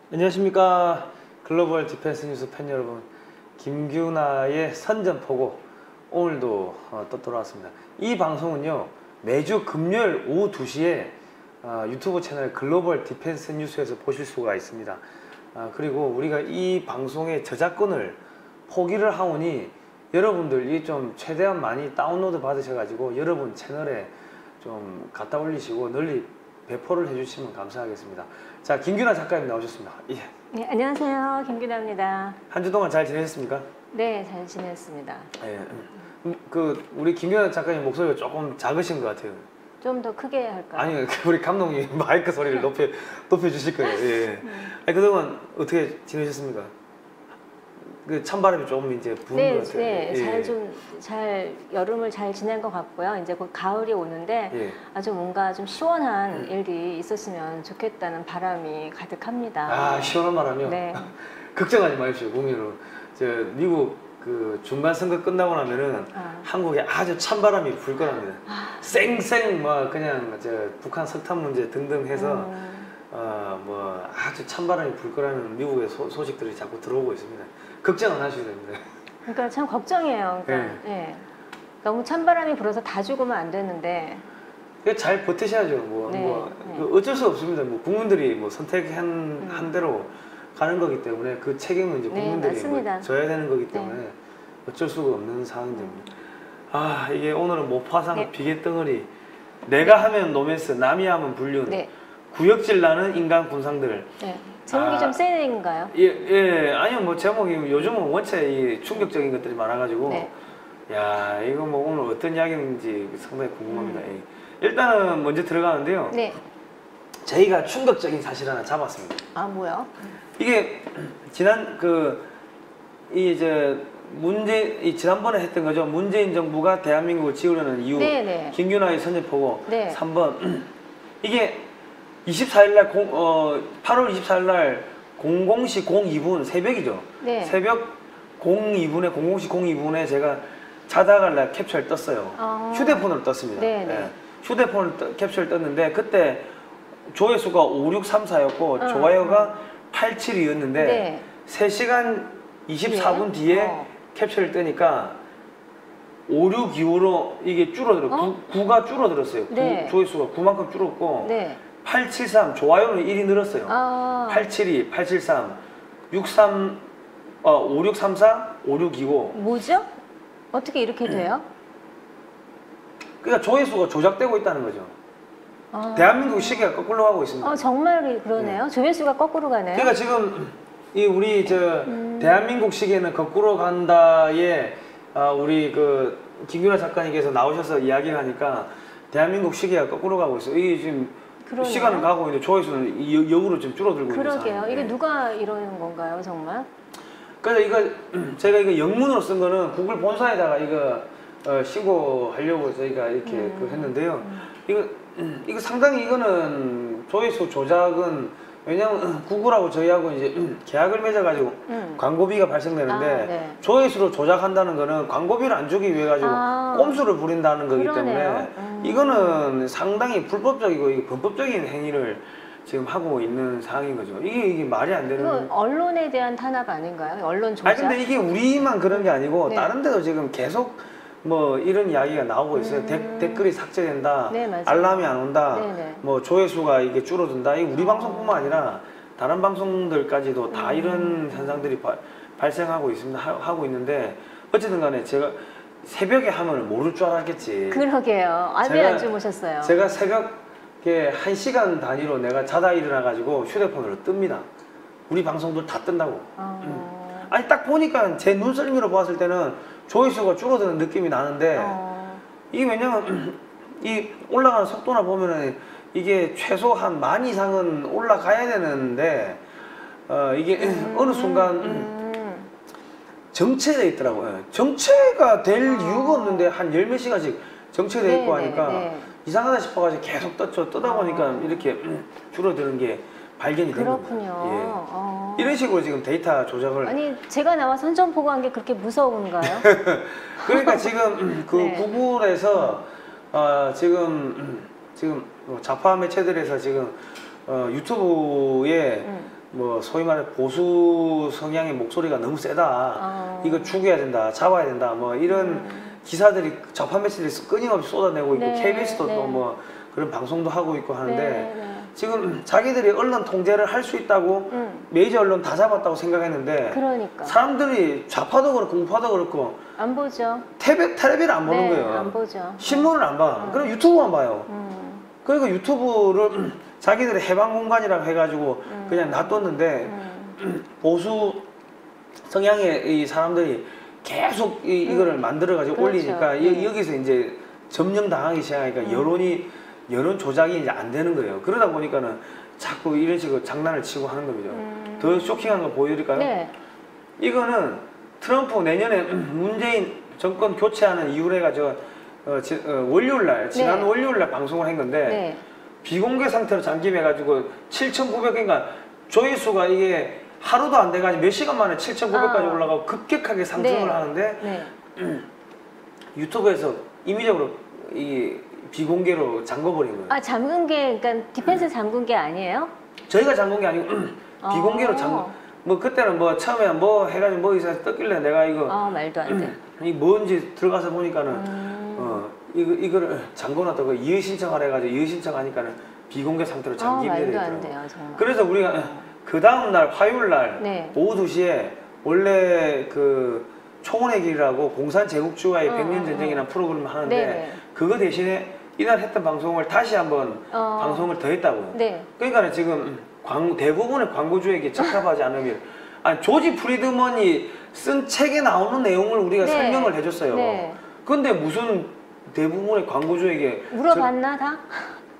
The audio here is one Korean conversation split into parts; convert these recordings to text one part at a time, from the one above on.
안녕하십니까. 글로벌 디펜스 뉴스 팬 여러분, 김규나의 선전포고 오늘도 또 돌아왔습니다. 이 방송은요, 매주 금요일 오후 2시에 유튜브 채널 글로벌 디펜스 뉴스에서 보실 수가 있습니다. 그리고 우리가 이 방송의 저작권을 포기를 하오니 여러분들이 좀 최대한 많이 다운로드 받으셔가지고 여러분 채널에 좀 갖다 올리시고 널리 배포를 해주시면 감사하겠습니다. 자, 김규나 작가님 나오셨습니다. 예. 네, 안녕하세요. 김규나입니다. 한 주 동안 잘 지내셨습니까? 네, 잘 지냈습니다. 예. 우리 김규나 작가님 목소리가 조금 작으신 것 같아요. 좀 더 크게 할까요? 아니, 우리 감독님 마이크 소리를 높여주실 거예요. 예. 아니, 그동안 어떻게 지내셨습니까? 그 찬바람이 조금 이제 부는 것 같아요. 네, 예. 여름을 잘 지낸 것 같고요. 이제 곧 가을이 오는데 예. 아주 뭔가 좀 시원한 일이 있었으면 좋겠다는 바람이 가득합니다. 아, 시원한 바람이요? 네. 걱정하지 마십시오. 국민으로. 미국 그 중간 선거 끝나고 나면은 한국에 아주 찬바람이 불 거랍니다. 쌩쌩 뭐 그냥 북한 석탄 문제 등등 해서 뭐 아주 찬바람이 불 거라는 미국의 소식들이 자꾸 들어오고 있습니다. 걱정 안 하셔도 됩니다. 그러니까 참 걱정이에요. 그러니까, 네. 너무 찬바람이 불어서 다 죽으면 안 되는데. 잘 버티셔야죠. 어쩔 수 없습니다. 뭐 국민들이 뭐 선택한 대로 가는 거기 때문에 그 책임은 이제 국민들이 뭐 져야 되는 거기 때문에 어쩔 수가 없는 상황입니다. 아, 이게 오늘은 모파상 비계덩어리, 내가 하면 노매스, 남이 하면 불륜, 구역질 나는 인간 군상들. 네. 제목이 좀 센인가요? 예, 아니요, 뭐 제목이 요즘은 원체 이 충격적인 것들이 많아가지고, 야, 이거 뭐 오늘 어떤 이야기인지 상당히 궁금합니다. 일단은 먼저 들어가는데요. 네. 저희가 충격적인 사실 하나 잡았습니다. 아, 뭐요? 이게 지난 지난번에 했던 거죠. 문재인 정부가 대한민국을 지으려는 이유. 김규나의 선전포고 3번. 이게 24일날 8월 24일날 00시 02분 새벽이죠. 새벽 02분에 00시 02분에 제가 자다가 날 캡처를 떴어요. 휴대폰으로 떴습니다. 휴대폰을 캡처를 떴는데 그때 조회수가 5634였고 좋아요가 87이었는데 3시간 24분 뒤에 캡처를 뜨니까 5625로 이게 줄어들어 9가 줄어들었어요. 조회수가 9만큼 줄었고 873 좋아요는 1이 늘었어요. 872, 873, 63, 5634, 5625. 뭐죠? 어떻게 이렇게 돼요? 그러니까 조회수가 조작되고 있다는 거죠. 대한민국 시계가 거꾸로 가고 있습니다. 정말 그러네요. 조회수가 거꾸로 가네요. 그러니까 지금 우리 대한민국 시계는 거꾸로 간다에 우리 그 김규나 작가님께서 나오셔서 이야기를 하니까 대한민국 시계가 거꾸로 가고 있어요. 이게 지금 그러네요. 시간은 가고 있는데 조회수는 역으로 좀 줄어들고 있는 상황이에요. 그러게요. 이게 누가 이러는 건가요, 정말? 그래서 제가 이거 영문으로 쓴 거는 구글 본사에다가 이거 신고하려고 저희가 이렇게 했는데요. 이거 상당히 이거는 조회수 조작은 왜냐면 구글하고 저희하고 이제 계약을 맺어가지고 광고비가 발생되는데 조회수로 조작한다는 거는 광고비를 안 주기 위해 가지고 꼼수를 부린다는 거기 때문에 이거는 상당히 불법적이고 이게 범법적인 행위를 지금 하고 있는 상황인 거죠. 이게 말이 안 되는. 이거 언론에 대한 탄압 아닌가요? 언론 조작. 아니 근데 이게 우리만 그런 게 아니고 다른 데도 지금 계속 뭐 이런 이야기가 나오고 있어요. 댓글이 삭제된다, 알람이 안 온다, 뭐 조회수가 이게 줄어든다. 이게 우리 방송뿐만 아니라 다른 방송들까지도 다 이런 현상들이 발생하고 있습니다. 하고 있는데 어쨌든 간에 제가 새벽에 하면 모를 줄 알았겠지. 그러게요. 왜 안 주무셨어요? 제가 새벽에 1시간 단위로 내가 자다 일어나가지고 휴대폰으로 뜹니다. 우리 방송들 다 뜬다고. 아니 딱 보니까 제 눈썰미로 봤을 때는 조회수가 줄어드는 느낌이 나는데 이게 왜냐면 이 올라가는 속도나 보면은 이게 최소 한 10,000 이상은 올라가야 되는데 이게 어느 순간 정체되어 있더라고요. 정체가 될 이유가 없는데 한 10몇 시간씩 정체되어 있고 하니까 이상하다 싶어가지고 계속 뜨다 보니까 이렇게 줄어드는 게 발견이 된 겁니다. 그렇군요. 이런 식으로 지금 데이터 조작을. 아니 제가 나와 선전포고한 게 그렇게 무서운가요? 그러니까 지금 구글에서 지금 좌파 매체들에서 지금 유튜브에 뭐 소위 말해 보수 성향의 목소리가 너무 세다. 이거 죽여야 된다, 잡아야 된다. 뭐 이런 기사들이 좌파 매체들이 끊임없이 쏟아내고 있고 네, KBS도 네. 또 뭐 그런 방송도 하고 있고 하는데 네. 지금 자기들이 언론 통제를 할 수 있다고 메이저 언론 다 잡았다고 생각했는데 그러니까 사람들이 좌파도 그렇고 우파도 그렇고 안 보죠. 텔레비를 안 보는 네, 거예요. 안 보죠. 신문을 안 봐. 그럼 유튜브만 봐요. 그러니까 유튜브를 자기들의 해방 공간이라고 해가지고 그냥 놔뒀는데 보수 성향의 이 사람들이 계속 이거를 만들어가지고 그렇죠. 올리니까 여기서 이제 점령 당하기 시작하니까 여론 조작이 이제 안 되는 거예요. 그러다 보니까는 자꾸 이런 식으로 장난을 치고 하는 겁니다. 더 쇼킹한 거 보여드릴까요? 네. 이거는 트럼프 내년에 문재인 정권 교체하는 이유로 해가지고 월요일날 지난 네. 월요일날 방송을 한 건데 네. 비공개 상태로 잠김해가지고 7,900개가 조회수가 이게 하루도 안 돼가지고 몇 시간 만에 7,900까지 올라가고 급격하게 상승을 네. 하는데 네. 유튜브에서 임의적으로 이 비공개로 잠궈버린 거예요. 아, 잠근 게, 그러니까 디펜스 잠근 게 아니에요? 저희가 잠근 게 아니고 비공개로 뭐 그때는 뭐 처음에 뭐 해가지고 뭐 이상 떴길래 내가 이거 말도 안 돼. 이 뭔지 들어가서 보니까는 이거를 잠궈놨다고 이의 신청하라 해가지고 이의 신청하니까는 비공개 상태로 잠기게 말도 안 되더라고요. 돼요, 정말. 그래서 우리가 그 다음 날 화요일 날 네. 오후 2시에 원래 그 총원의 길이라고 공산 제국주와의 백년 전쟁이라는 프로그램을 하는데 네네. 그거 대신에 이날 했던 방송을 다시 한번 방송을 더 했다고요. 네. 그러니까 지금 대부분의 광고주에게 적합하지 않으면 아니 조지 프리드먼이 쓴 책에 나오는 내용을 우리가 네. 설명을 해줬어요. 네. 근데 무슨 대부분의 광고주에게 물어봤나 다?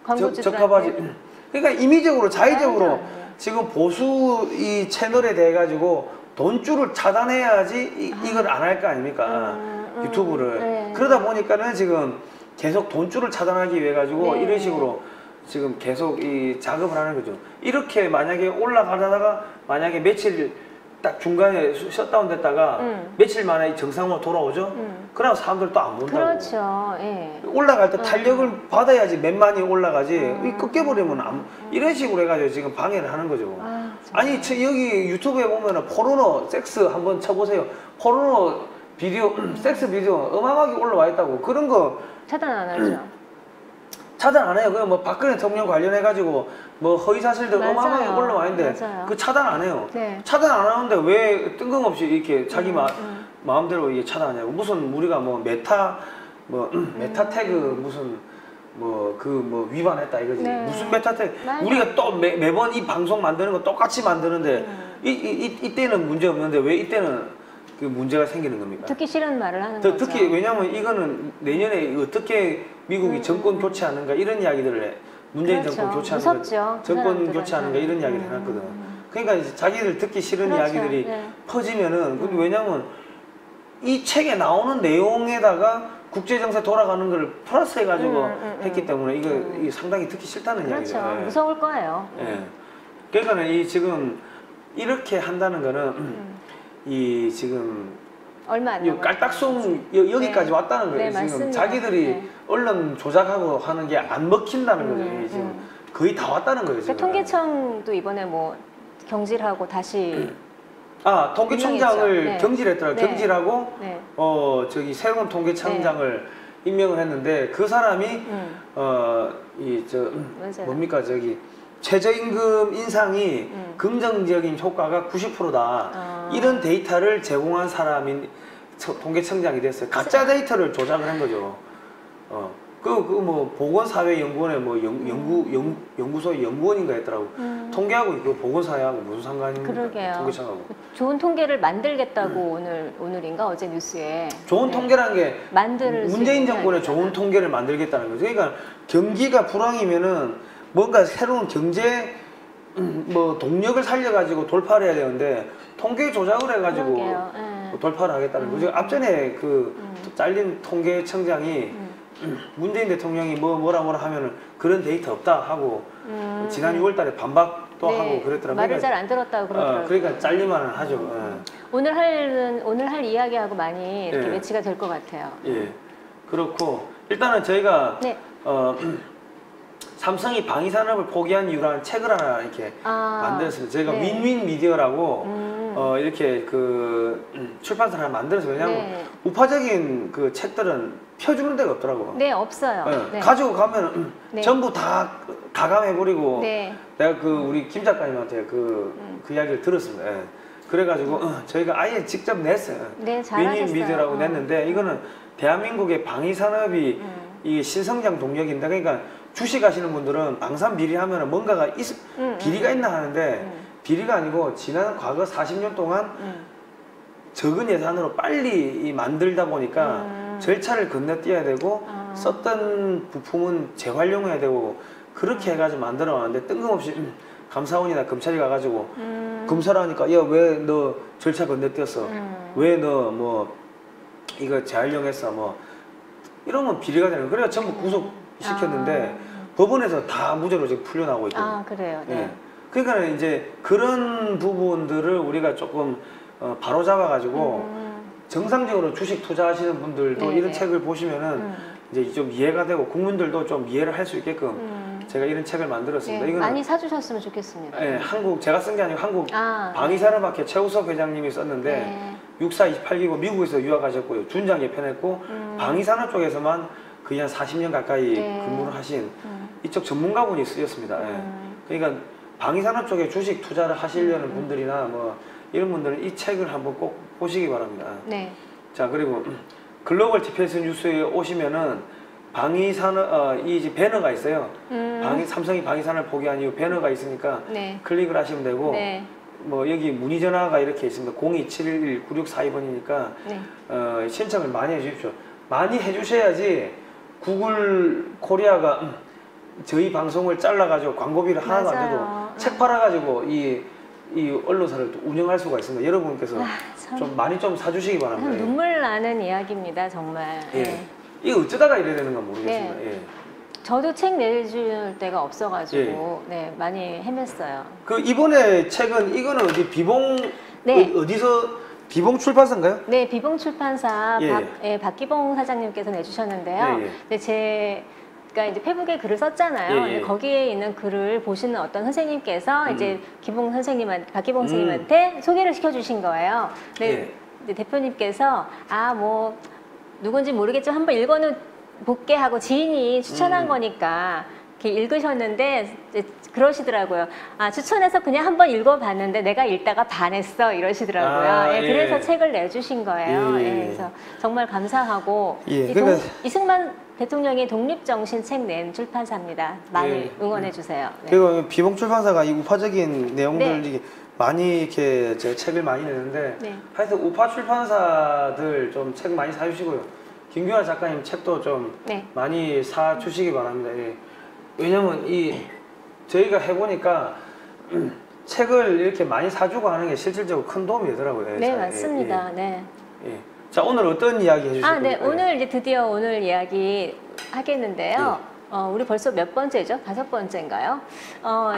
광고주들한테? 적합하지. 그러니까 임의적으로 자의적으로 말도 안 돼요. 지금 보수 이 채널에 대해 가지고 돈줄을 차단해야지 이걸 안 할 거 아닙니까? 유튜브를. 네. 그러다 보니까는 지금 계속 돈줄을 차단하기 위해 가지고 네. 이런 식으로 지금 계속 이 작업을 하는 거죠. 이렇게 만약에 올라가다가 만약에 며칠 딱 중간에 셧다운 됐다가 며칠 만에 정상으로 돌아오죠? 그러면 사람들 또 안 본다고. 그렇죠. 예. 올라갈 때 탄력을 받아야지 몇만이 올라가지. 이 꺾여버리면 이런 식으로 해가지고 지금 방해를 하는 거죠. 아니 여기 유튜브에 보면은 포르노 섹스 한번 쳐보세요. 포르노 비디오 섹스 비디오 어마어마하게 올라와 있다고. 그런 거 차단 안 하죠. 차단 안 해요. 그 뭐 박근혜 대통령 관련해가지고 뭐 허위사실들 맞아요. 어마어마하게 올라와 있는데 맞아요. 그 차단 안 해요. 네. 차단 안 하는데 왜 뜬금없이 이렇게 자기 마음대로 이게 차단하냐고. 무슨 우리가 뭐 메타 메타 태그 무슨 뭐 위반했다 이거지. 네. 무슨 메타 태그. 맞아요. 우리가 또 매번 이 방송 만드는 거 똑같이 만드는데 이때는 문제 없는데 왜 이때는 그 문제가 생기는 겁니까? 듣기 싫은 말을 하는 거죠. 특히 왜냐면 이거는 내년에 어떻게 미국이 정권 교체하는가 이런 이야기들을 해. 문재인 그렇죠. 정권 교체하는 무섭죠. 그 정권 사람들한테는. 교체하는가 이런 이야기를 해놨거든. 그러니까 이제 자기들 듣기 싫은 그렇죠. 이야기들이 네. 퍼지면은 근데 왜냐면 이 책에 나오는 내용에다가 국제정세 돌아가는 걸 플러스 해가지고 했기 때문에 이게 상당히 듣기 싫다는 그렇죠. 이야기죠. 무서울 거예요. 예. 그러니까는 이 지금 이렇게 한다는 거는 이 지금 얼마 안 이 남았어요. 깔딱송 여기까지 네. 왔다는 거예요. 네, 지금 맞습니다. 자기들이 네. 언론 조작하고 하는 게 안 먹힌다는 거죠. 이게 지금 거의 다 왔다는 거예요. 지금. 통계청도 이번에 뭐 경질하고 다시 통계청장을 임명했죠. 네. 경질했더라고요. 네. 경질하고 네. 저기 새로운 통계청장을 임명을 했는데 그 사람이 맞아요. 뭡니까 저기 최저임금 인상이 긍정적인 효과가 90%다. 이런 데이터를 제공한 사람이 통계청장이 됐어요. 가짜 데이터를 조작을 한 거죠. 뭐 보건사회연구원의 뭐 연구소의 연구원인가 했더라고. 통계하고 그 보건사회하고 무슨 상관입니까? 그러게요. 통계청하고. 좋은 통계를 만들겠다고 오늘인가 어제 뉴스에 좋은 통계라는 게 만들 수 문재인 있는 정권의 게 아니잖아. 좋은 통계를 만들겠다는 거죠. 그러니까 경기가 불황이면은 뭔가 새로운 경제 뭐 동력을 살려가지고 돌파를 해야 되는데 통계 조작을 해가지고 그러게요. 예. 돌파를 하겠다는 거죠. 앞전에 그 잘린 통계청장이 문재인 대통령이 뭐라 하면은 그런 데이터 없다 하고 지난 6월달에 반박도 네. 하고 그랬더라고요. 말을 잘 안 들었다고 그러더라고요. 그러니까 잘리만은 하죠. 오늘 할 이야기하고 많이 이렇게 예. 매치가 될 것 같아요. 예, 그렇고 일단은 저희가 네. 삼성이 방위산업을 포기한 이유라는 책을 하나 이렇게 만들었습니다. 저희가 네. 윈윈 미디어라고 이렇게 출판사를 하나 만들어서 왜냐하면 네. 우파적인 그 책들은 펴주는 데가 없더라고. 네, 없어요. 네. 네. 가지고 가면 네. 전부 다 가감해버리고 네. 내가 우리 김 작가님한테 그 이야기를 들었습니다. 예. 그래가지고 저희가 아예 직접 냈어요. 네, 잘하셨어요. 윈윈 미디어라고 냈는데 이거는 대한민국의 방위산업이 이 신성장 동력인데 그러니까 주식하시는 분들은 방산 비리하면 뭔가가 비리가 있나 하는데 비리가 아니고 지난 과거 40년 동안 적은 예산으로 빨리 만들다 보니까 절차를 건너뛰어야 되고 썼던 부품은 재활용해야 되고 그렇게 해가지고 만들어놨는데 뜬금없이 감사원이나 검찰이 가가지고 검사를 하니까 야 왜 너 절차 건너뛰었어 왜 너 뭐 이거 재활용했어 뭐 이러면 비리가 되는 거예요. 그래서 전부 구속시켰는데 법원에서 다 무죄로 지금 풀려나오고 있거든요. 아, 그래요. 네. 예. 그러니까 이제 그런 부분들을 우리가 조금 바로 잡아가지고 정상적으로 주식 투자하시는 분들도 네, 이런 네. 책을 보시면은 이제 좀 이해가 되고 국민들도 좀 이해를 할 수 있게끔 제가 이런 책을 만들었습니다. 네, 이거는 많이 사주셨으면 좋겠습니다. 예, 한국 제가 쓴 게 아니고 한국 방위산업학회 최우석 회장님이 썼는데 네. 6428기고 미국에서 유학하셨고요. 준장에 편했고 방위산업 쪽에서만 거의 한 40년 가까이 네. 근무를 하신 이쪽 전문가분이 쓰였습니다. 예. 그러니까 방위산업 쪽에 주식 투자를 하시려는 분들이나 뭐 이런 분들은 이 책을 한번 꼭 보시기 바랍니다. 네. 자 그리고 글로벌 디펜스 뉴스에 오시면은 방위산업 이 배너가 있어요. 삼성이 방위산업을 포기한 이후 배너가 있으니까 네. 클릭을 하시면 되고 네. 뭐 여기 문의 전화가 이렇게 있습니다. 0271-9642번이니까 네. 신청을 많이 해주십시오. 많이 해주셔야지 구글 코리아가 저희 방송을 잘라가지고 광고비를 하나도 안 줘도 책 팔아가지고 이 언론사를 또 운영할 수가 있습니다. 여러분께서 좀 많이 좀 사주시기 바랍니다. 예. 눈물 나는 이야기입니다, 정말. 예. 네. 이거 어쩌다가 이래야 되는가 모르겠습니다. 네. 예. 저도 책 내줄 데가 없어가지고 네, 많이 헤맸어요. 그 이번에 책은 이거는 어디 네. 어디서 비봉 출판사인가요? 네, 비봉 출판사 예. 박기봉 사장님께서 내주셨는데요. 예, 예. 네, 제가 이제 페북에 글을 썼잖아요. 예, 예. 거기에 있는 글을 보시는 어떤 선생님께서 이제 박기봉 음. 선생님한테 소개를 시켜주신 거예요. 네, 예. 이제 대표님께서 뭐 누군지 모르겠지만 한번 읽어는 볼게 하고 지인이 추천한 거니까 이렇게 읽으셨는데 이제 그러시더라고요. 추천해서 그냥 한번 읽어봤는데 내가 읽다가 반했어 이러시더라고요. 예, 그래서 책을 내주신 거예요. 예, 그래서 정말 감사하고 예, 이승만 대통령의 독립정신 책 낸 출판사입니다. 많이 응원해 주세요. 네. 그리고 비봉 출판사가 이 우파적인 내용들 네. 많이 이렇게 제 책을 많이 내는데 네. 하여튼 우파 출판사들 좀 책 많이 사주시고요. 김규하 작가님 책도 좀 네. 많이 사주시기 바랍니다. 예. 왜냐면 저희가 해보니까 책을 이렇게 많이 사주고 하는 게 실질적으로 큰 도움이 되더라고요. 네, 맞습니다. 네. 예. 자, 오늘 어떤 이야기 해주실 겁니까? 네. 오늘 이제 드디어 오늘 이야기 하겠는데요. 우리 벌써 몇 번째죠? 5번째인가요?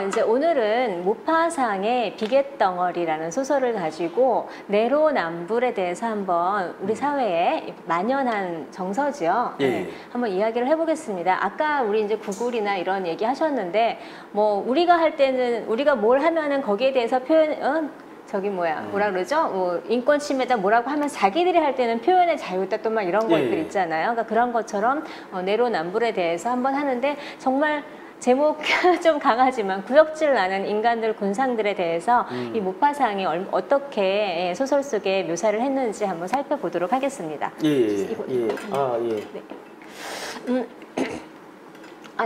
이제 오늘은 모파상의 비갯덩어리라는 소설을 가지고 내로남불에 대해서 한번 우리 사회에 만연한 정서죠. 예. 한번 이야기를 해보겠습니다. 아까 우리 이제 구글이나 이런 얘기 하셨는데, 뭐 우리가 할 때는 우리가 뭘 하면은 거기에 대해서 뭐라 그러죠? 뭐 인권 침해다 뭐라고 하면 자기들이 할 때는 표현의 자유다 또 막 이런 것들 있잖아요. 그러니까 그런 것처럼 내로남불에 대해서 한번 하는데 정말 제목 좀 강하지만 구역질 나는 인간들 군상들에 대해서 이 모파상이 어떻게 소설 속에 묘사를 했는지 한번 살펴보도록 하겠습니다. 예.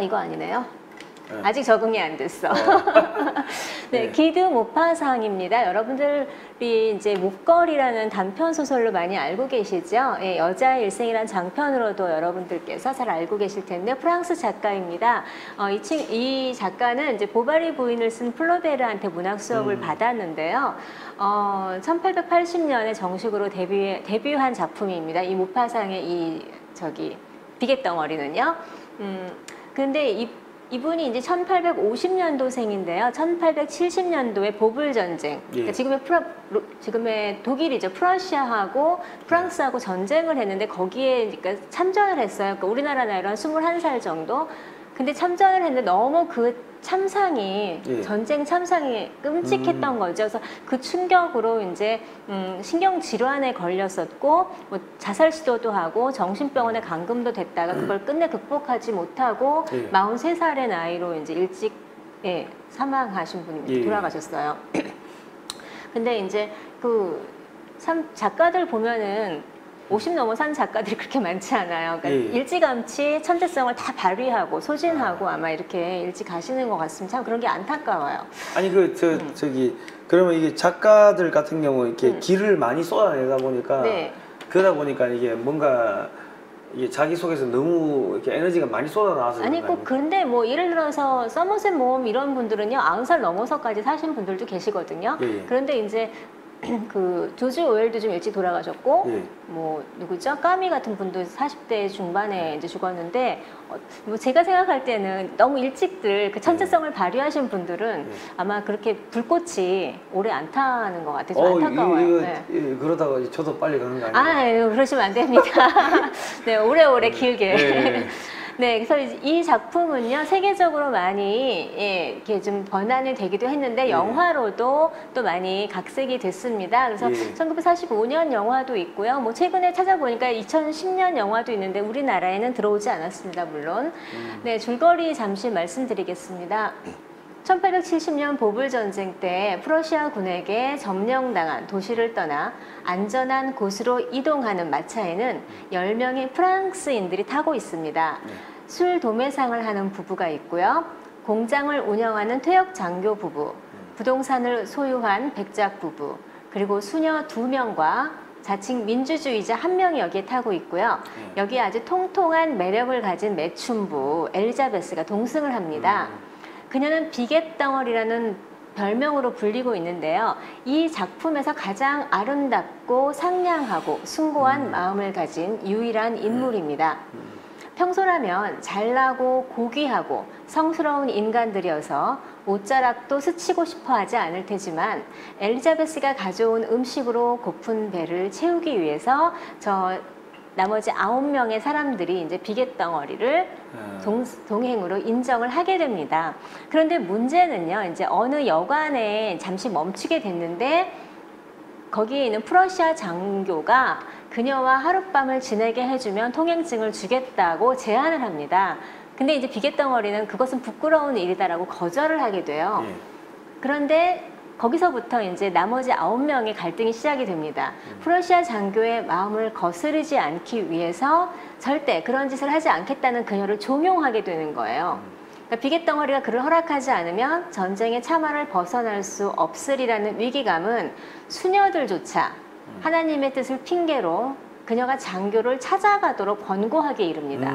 이거 아니네요. 아직 적응이 안 됐어. 네, 네. 기드 모파상입니다. 여러분들이 이제 목걸이라는 단편 소설로 많이 알고 계시죠? 예, 여자의 일생이란 장편으로도 여러분들께서 잘 알고 계실 텐데 프랑스 작가입니다. 이 작가는 이제 보바리 부인을 쓴 플로베르한테 문학 수업을 받았는데요. 1880년에 정식으로 데뷔한 작품입니다. 이 모파상의 비갯덩어리는요. 근데 이분이 이제 1850년도생인데요. 1870년도에 보불전쟁, 그러니까 지금의 독일이죠. 프러시아하고 프랑스하고 전쟁을 했는데 거기에 그러니까 참전을 했어요. 그러니까 우리나라 나이로 한 21살 정도. 근데 참전을 했는데 너무 그 참상이 예. 전쟁 참상이 끔찍했던 거죠. 그래서 그 충격으로 이제 신경 질환에 걸렸었고 뭐 자살 시도도 하고 정신병원에 감금도 됐다가 그걸 끝내 극복하지 못하고 예. 43살의 나이로 이제 일찍 예, 사망하신 분이 예. 돌아가셨어요. 근데 이제 그 참 작가들 보면은 50 넘어 산 작가들이 그렇게 많지 않아요. 그러니까 예. 일찌감치 천재성을 다 발휘하고 소진하고 아마 이렇게 일찍 가시는 것 같습니다. 참 그런 게 안타까워요. 아니 저기 그러면 이게 작가들 같은 경우 이렇게 기를 많이 쏟아내다 보니까 네. 그러다 보니까 이게 뭔가 이게 자기 속에서 너무 이렇게 에너지가 많이 쏟아나와서 아니 그런 거 꼭 그런데 뭐 예를 들어서 서머셋 모험 이런 분들은요 90살 넘어서까지 사신 분들도 계시거든요. 예, 예. 그런데 이제 그 조지 오웰도 좀 일찍 돌아가셨고 예. 뭐 누구죠? 까미 같은 분도 40대 중반에 이제 죽었는데 뭐 제가 생각할 때는 너무 일찍들 그 천재성을 발휘하신 분들은 예. 아마 그렇게 불꽃이 오래 안 타는 것 같아요. 좀 안타까워요. 이거 네. 예, 그러다가 저도 빨리 가는 거 아니에요? 아, 그러시면 안 됩니다. 네, 오래오래 길게. 예. 네, 그래서 이 작품은요, 세계적으로 많이, 예, 이렇게 좀 번안이 되기도 했는데, 예. 영화로도 또 많이 각색이 됐습니다. 그래서 예. 1945년 영화도 있고요. 뭐, 최근에 찾아보니까 2010년 영화도 있는데, 우리나라에는 들어오지 않았습니다, 물론. 네, 줄거리 잠시 말씀드리겠습니다. 1870년 보불전쟁 때 프러시아 군에게 점령당한 도시를 떠나 안전한 곳으로 이동하는 마차에는 10명의 프랑스인들이 타고 있습니다. 술 도매상을 하는 부부가 있고요. 공장을 운영하는 퇴역 장교 부부, 부동산을 소유한 백작 부부, 그리고 수녀 2명과 자칭 민주주의자 1명이 여기에 타고 있고요. 여기에 아주 통통한 매력을 가진 매춘부 엘리자베스가 동승을 합니다. 그녀는 비갯덩어리라는 별명으로 불리고 있는데요. 이 작품에서 가장 아름답고 상냥하고 숭고한 마음을 가진 유일한 인물입니다. 평소라면 잘나고 고귀하고 성스러운 인간들이어서 옷자락도 스치고 싶어 하지 않을 테지만 엘리자베스가 가져온 음식으로 고픈 배를 채우기 위해서 나머지 9명의 사람들이 이제 비갯덩어리를 동행으로 인정을 하게 됩니다. 그런데 문제는요, 이제 어느 여관에 잠시 멈추게 됐는데 거기에 있는 프러시아 장교가 그녀와 하룻밤을 지내게 해주면 통행증을 주겠다고 제안을 합니다. 근데 이제 비갯덩어리는 그것은 부끄러운 일이다라고 거절을 하게 돼요. 그런데 거기서부터 이제 나머지 9명의 갈등이 시작이 됩니다. 프러시아 장교의 마음을 거스르지 않기 위해서 절대 그런 짓을 하지 않겠다는 그녀를 종용하게 되는 거예요. 그러니까 비갯덩어리가 그를 허락하지 않으면 전쟁의 참화를 벗어날 수 없으리라는 위기감은 수녀들조차 하나님의 뜻을 핑계로 그녀가 장교를 찾아가도록 권고하게 이릅니다.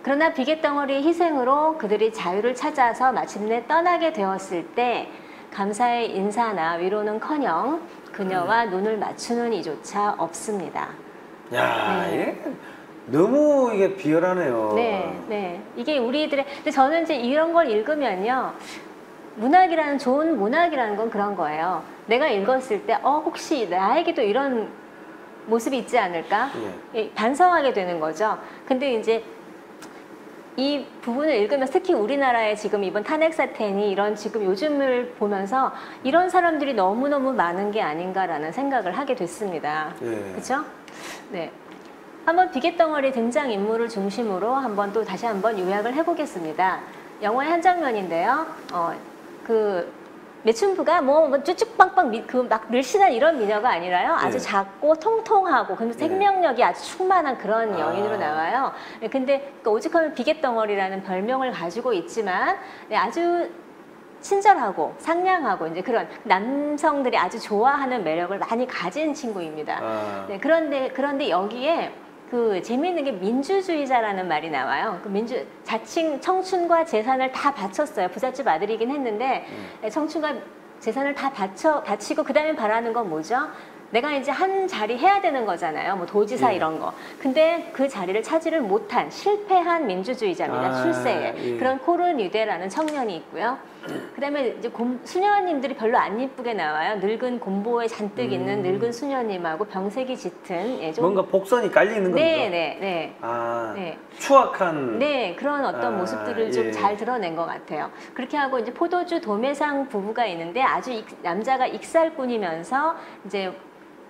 그러나 비갯덩어리의 희생으로 그들이 자유를 찾아서 마침내 떠나게 되었을 때 감사의 인사나 위로는커녕 그녀와 눈을 맞추는 이조차 없습니다. 야, 네. 너무 이게 비열하네요. 네, 네. 이게 우리들의, 근데 저는 이제 이런 걸 읽으면요. 좋은 문학이라는 건 그런 거예요. 내가 읽었을 때, 혹시 나에게도 이런 모습이 있지 않을까? 예. 반성하게 되는 거죠. 근데 이제 이 부분을 읽으면서 특히 우리나라에 지금 이번 탄핵 사태니 이런 지금 요즘을 보면서 이런 사람들이 너무너무 많은 게 아닌가라는 생각을 하게 됐습니다. 예. 그렇죠? 네. 한번 비갯덩어리 등장인물을 중심으로 한번 또 다시 한번 요약을 해보겠습니다. 영화의 한 장면인데요. 그 매춘부가 뭐 쭈쭈빵빵 막 늘씬한 이런 미녀가 아니라요. 아주 네. 작고 통통하고 근데 생명력이 아주 충만한 그런 여인으로 나와요. 근데 그 오죽하면 비갯덩어리라는 별명을 가지고 있지만 아주 친절하고 상냥하고 이제 그런 남성들이 아주 좋아하는 매력을 많이 가진 친구입니다. 네, 그런데 여기에 그 재미있는 게 민주주의자라는 말이 나와요. 그 자칭 청춘과 재산을 다 바쳤어요. 부잣집 아들이긴 했는데 청춘과 재산을 다 바치고 그다음에 바라는 건 뭐죠? 내가 이제 한 자리 해야 되는 거잖아요. 뭐 도지사 이런 거. 근데 그 자리를 차지를 못한 실패한 민주주의자입니다. 출세에. 그런 코르 뉴데라는 청년이 있고요. 그다음에 이제 수녀님들이 별로 안 이쁘게 나와요. 늙은 곰보에 잔뜩 있는 늙은 수녀님하고 병색이 짙은 예, 좀 뭔가 복선이 깔리는 겁니다. 네. 아, 네. 추악한. 네, 그런 어떤 모습들을 좀 예. 잘 드러낸 것 같아요. 그렇게 하고 이제 포도주 도매상 부부가 있는데 아주 남자가 익살꾼이면서 이제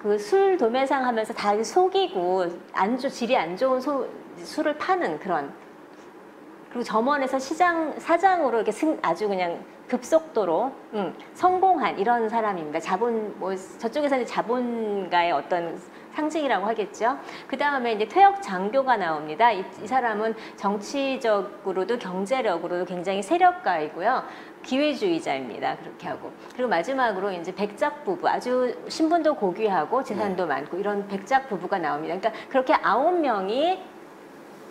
그 술 도매상 하면서 다 속이고 질이 안 좋은 술을 파는 그런. 그리고 점원에서 사장으로 이렇게 아주 그냥 급속도로 성공한 이런 사람입니다. 저쪽에서는 자본가의 어떤 상징이라고 하겠죠. 그 다음에 이제 퇴역 장교가 나옵니다. 이 사람은 정치적으로도 경제력으로도 굉장히 세력가이고요. 기회주의자입니다. 그렇게 하고. 그리고 마지막으로 이제 백작 부부, 아주 신분도 고귀하고 재산도 많고 이런 백작 부부가 나옵니다. 그러니까 그렇게 9명이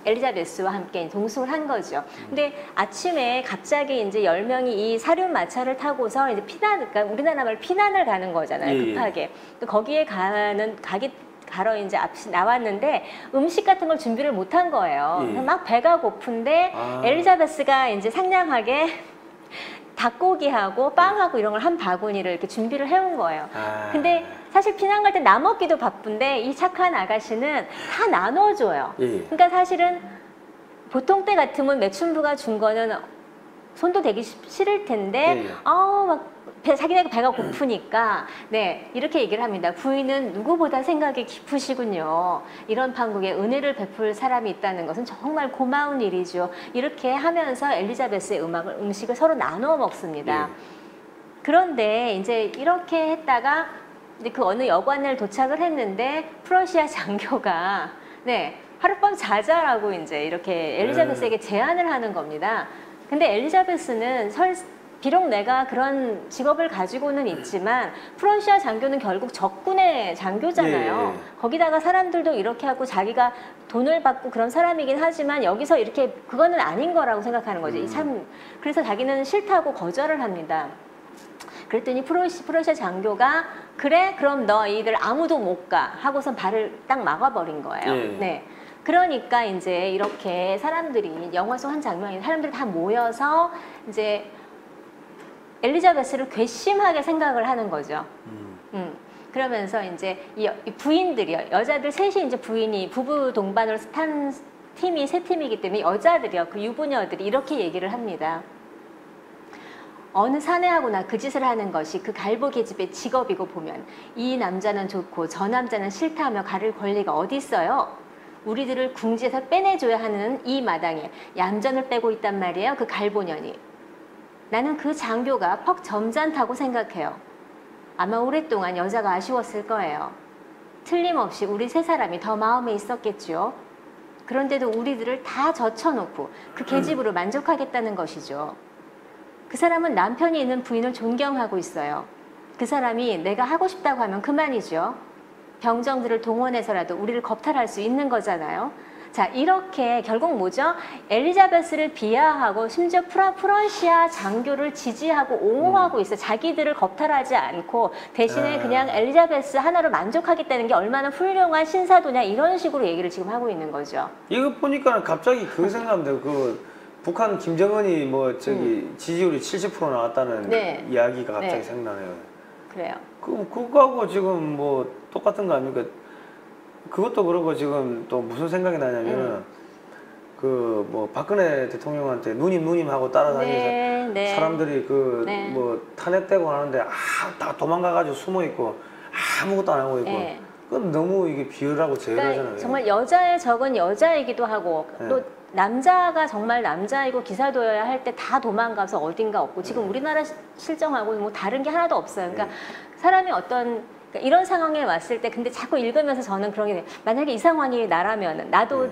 엘리자베스와 함께 동승을 한 거죠. 근데 아침에 갑자기 이제 10명이 이 사륜 마차를 타고서 이제 그러니까 우리나라 말 피난을 가는 거잖아요. 급하게. 거기에 가러 이제 앞이 나왔는데 음식 같은 걸 준비를 못 한 거예요. 막 배가 고픈데 엘리자베스가 이제 상냥하게 닭고기하고 빵하고 이런 걸 한 바구니를 이렇게 준비를 해온 거예요. 근데 사실 피난 갈 때 나 먹기도 바쁜데 이 착한 아가씨는 다 나눠줘요. 그러니까 사실은 보통 때 같으면 매춘부가 준 거는 손도 대기 싫을 텐데 자기네가 배가 고프니까 네 이렇게 얘기를 합니다. 부인은 누구보다 생각이 깊으시군요. 이런 판국에 은혜를 베풀 사람이 있다는 것은 정말 고마운 일이죠. 이렇게 하면서 엘리자베스의 음식을 서로 나누어 먹습니다. 그런데 이제 이렇게 했다가 이제 그 어느 여관을 도착을 했는데 프러시아 장교가 네 하룻밤 자자라고 이제 이렇게 엘리자베스에게 제안을 하는 겁니다. 근데 엘리자베스는 비록 내가 그런 직업을 가지고는 있지만 프러시아 장교는 결국 적군의 장교잖아요. 거기다가 사람들도 이렇게 하고 자기가 돈을 받고 그런 사람이긴 하지만 여기서 이렇게 그거는 아닌 거라고 생각하는 거죠. 그래서 자기는 싫다고 거절을 합니다. 그랬더니 프러시아 장교가 그래 그럼 너희들 아무도 못 가 하고선 발을 딱 막아버린 거예요. 네. 그러니까 이제 이렇게 사람들이 영화 속 한 장면이 사람들이 다 모여서 이제 엘리자베스를 괘씸하게 생각을 하는 거죠. 그러면서 이제 이 부인들이요. 여자들 셋이 이제 부부 동반으로 탄 팀이 세 팀이기 때문에 여자들이요. 그 유부녀들이 이렇게 얘기를 합니다. 어느 사내하고나 그 짓을 하는 것이 그 갈보 계집의 직업이고 보면 이 남자는 좋고 저 남자는 싫다 하며 가릴 권리가 어디 있어요? 우리들을 궁지에서 빼내줘야 하는 이 마당에 얌전을 빼고 있단 말이에요. 그 갈보년이. 나는 그 장교가 퍽 점잖다고 생각해요. 아마 오랫동안 여자가 아쉬웠을 거예요. 틀림없이 우리 세 사람이 더 마음에 있었겠죠. 그런데도 우리들을 다 젖혀놓고 그 계집으로 만족하겠다는 것이죠. 그 사람은 남편이 있는 부인을 존경하고 있어요. 그 사람이 내가 하고 싶다고 하면 그만이죠. 병정들을 동원해서라도 우리를 겁탈할 수 있는 거잖아요. 자, 이렇게 결국 뭐죠? 엘리자베스를 비하하고 심지어 프러시아 장교를 지지하고 옹호하고 있어. 자기들을 겁탈하지 않고 대신에 그냥 엘리자베스 하나로 만족하겠다는 게 얼마나 훌륭한 신사도냐 이런 식으로 얘기를 지금 하고 있는 거죠. 이거 보니까 갑자기 그 생각납니다. 북한 김정은이 뭐 지지율이 70% 나왔다는 이야기가 갑자기 생각나네요. 그래요. 그거하고 지금 뭐 똑같은 거 아닙니까? 그것도 그러고 지금 또 무슨 생각이 나냐면 그 뭐 박근혜 대통령한테 누님 하고 따라다니면서 사람들이 뭐 탄핵되고 하는데 다 도망가가지고 숨어 있고 아무것도 안 하고 있고 그건 너무 이게 비열하고 제열하잖아요. 그러니까 정말 여자의 적은 여자이기도 하고 또 남자가 정말 남자이고 기사도여야 할 때 다 도망가서 어딘가 없고 지금 우리나라 실정하고 뭐 다른 게 하나도 없어요. 그러니까 사람이 그러니까 이런 상황에 왔을 때 근데 자꾸 읽으면서 저는 그런 게 돼요. 만약에 이 상황이 나라면 나도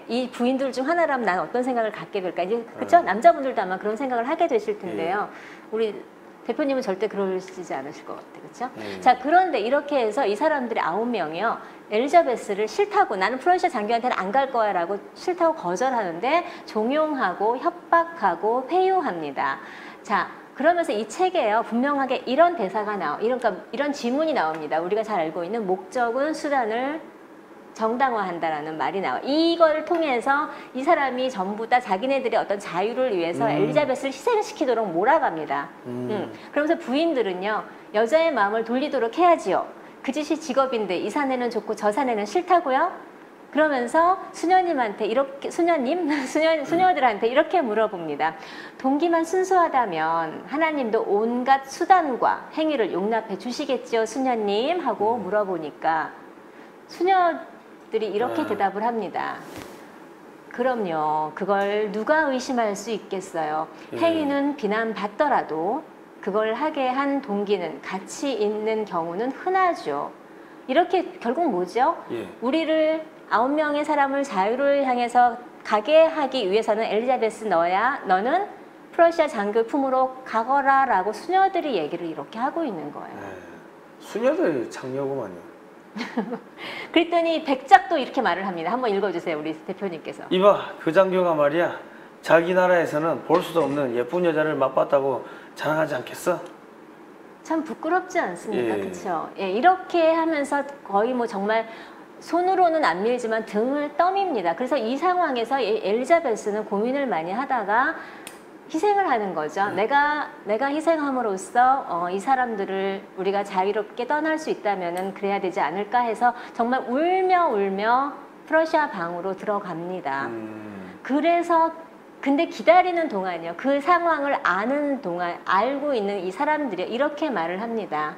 이 부인들 중 하나라면 나는 어떤 생각을 갖게 될까? 이제 그렇죠? 남자분들도 아마 그런 생각을 하게 되실 텐데요. 우리 대표님은 절대 그러시지 않으실 것 같아요. 그렇죠? 자, 그런데 이렇게 해서 이 사람들이 9명이요. 엘리자베스를 싫다고 나는 프러시아 장교한테는 안 갈 거야 라고 싫다고 거절하는데 종용하고 협박하고 회유합니다. 자, 그러면서 이 책에요. 분명하게 이런 대사가 그러니까 이런 지문이 나옵니다. 우리가 잘 알고 있는 목적은 수단을 정당화한다라는 말이 나와. 이걸 통해서 이 사람이 전부 다 자기네들의 어떤 자유를 위해서 엘리자베스를 희생시키도록 몰아갑니다. 그러면서 부인들은요, 여자의 마음을 돌리도록 해야지요. 그 짓이 직업인데 이 사내는 좋고 저 사내는 싫다고요? 그러면서 수녀님한테 이렇게 수녀들한테 이렇게 물어봅니다. 동기만 순수하다면 하나님도 온갖 수단과 행위를 용납해 주시겠지요, 수녀님? 하고 물어보니까 수녀들이 이렇게 대답을 합니다. 그럼요. 그걸 누가 의심할 수 있겠어요. 행위는 비난받더라도 그걸 하게 한 동기는 가치 있는 경우는 흔하죠. 이렇게 결국 뭐죠? 우리를 9명의 사람을 자유를 향해서 가게 하기 위해서는 엘리자베스 너는 프러시아 장교 품으로 가거라 라고 수녀들이 얘기를 이렇게 하고 있는 거예요. 수녀들이 장녀구만요. 그랬더니 백작도 이렇게 말을 합니다. 한번 읽어주세요, 우리 대표님께서. 이봐, 그 장교가 말이야, 자기 나라에서는 볼 수도 없는 예쁜 여자를 맛봤다고 자랑하지 않겠어? 참 부끄럽지 않습니까? 그렇죠? 예, 이렇게 하면서 거의 뭐 정말 손으로는 안 밀지만 등을 떠밉니다. 그래서 이 상황에서 엘리자베스는 고민을 많이 하다가 희생을 하는 거죠. 내가 희생함으로써 이 사람들을 우리가 자유롭게 떠날 수 있다면은 그래야 되지 않을까 해서 정말 울며 프러시아 방으로 들어갑니다. 그래서 근데 기다리는 동안이요. 그 상황을 아는 동안 알고 있는 이 사람들이 이렇게 말을 합니다.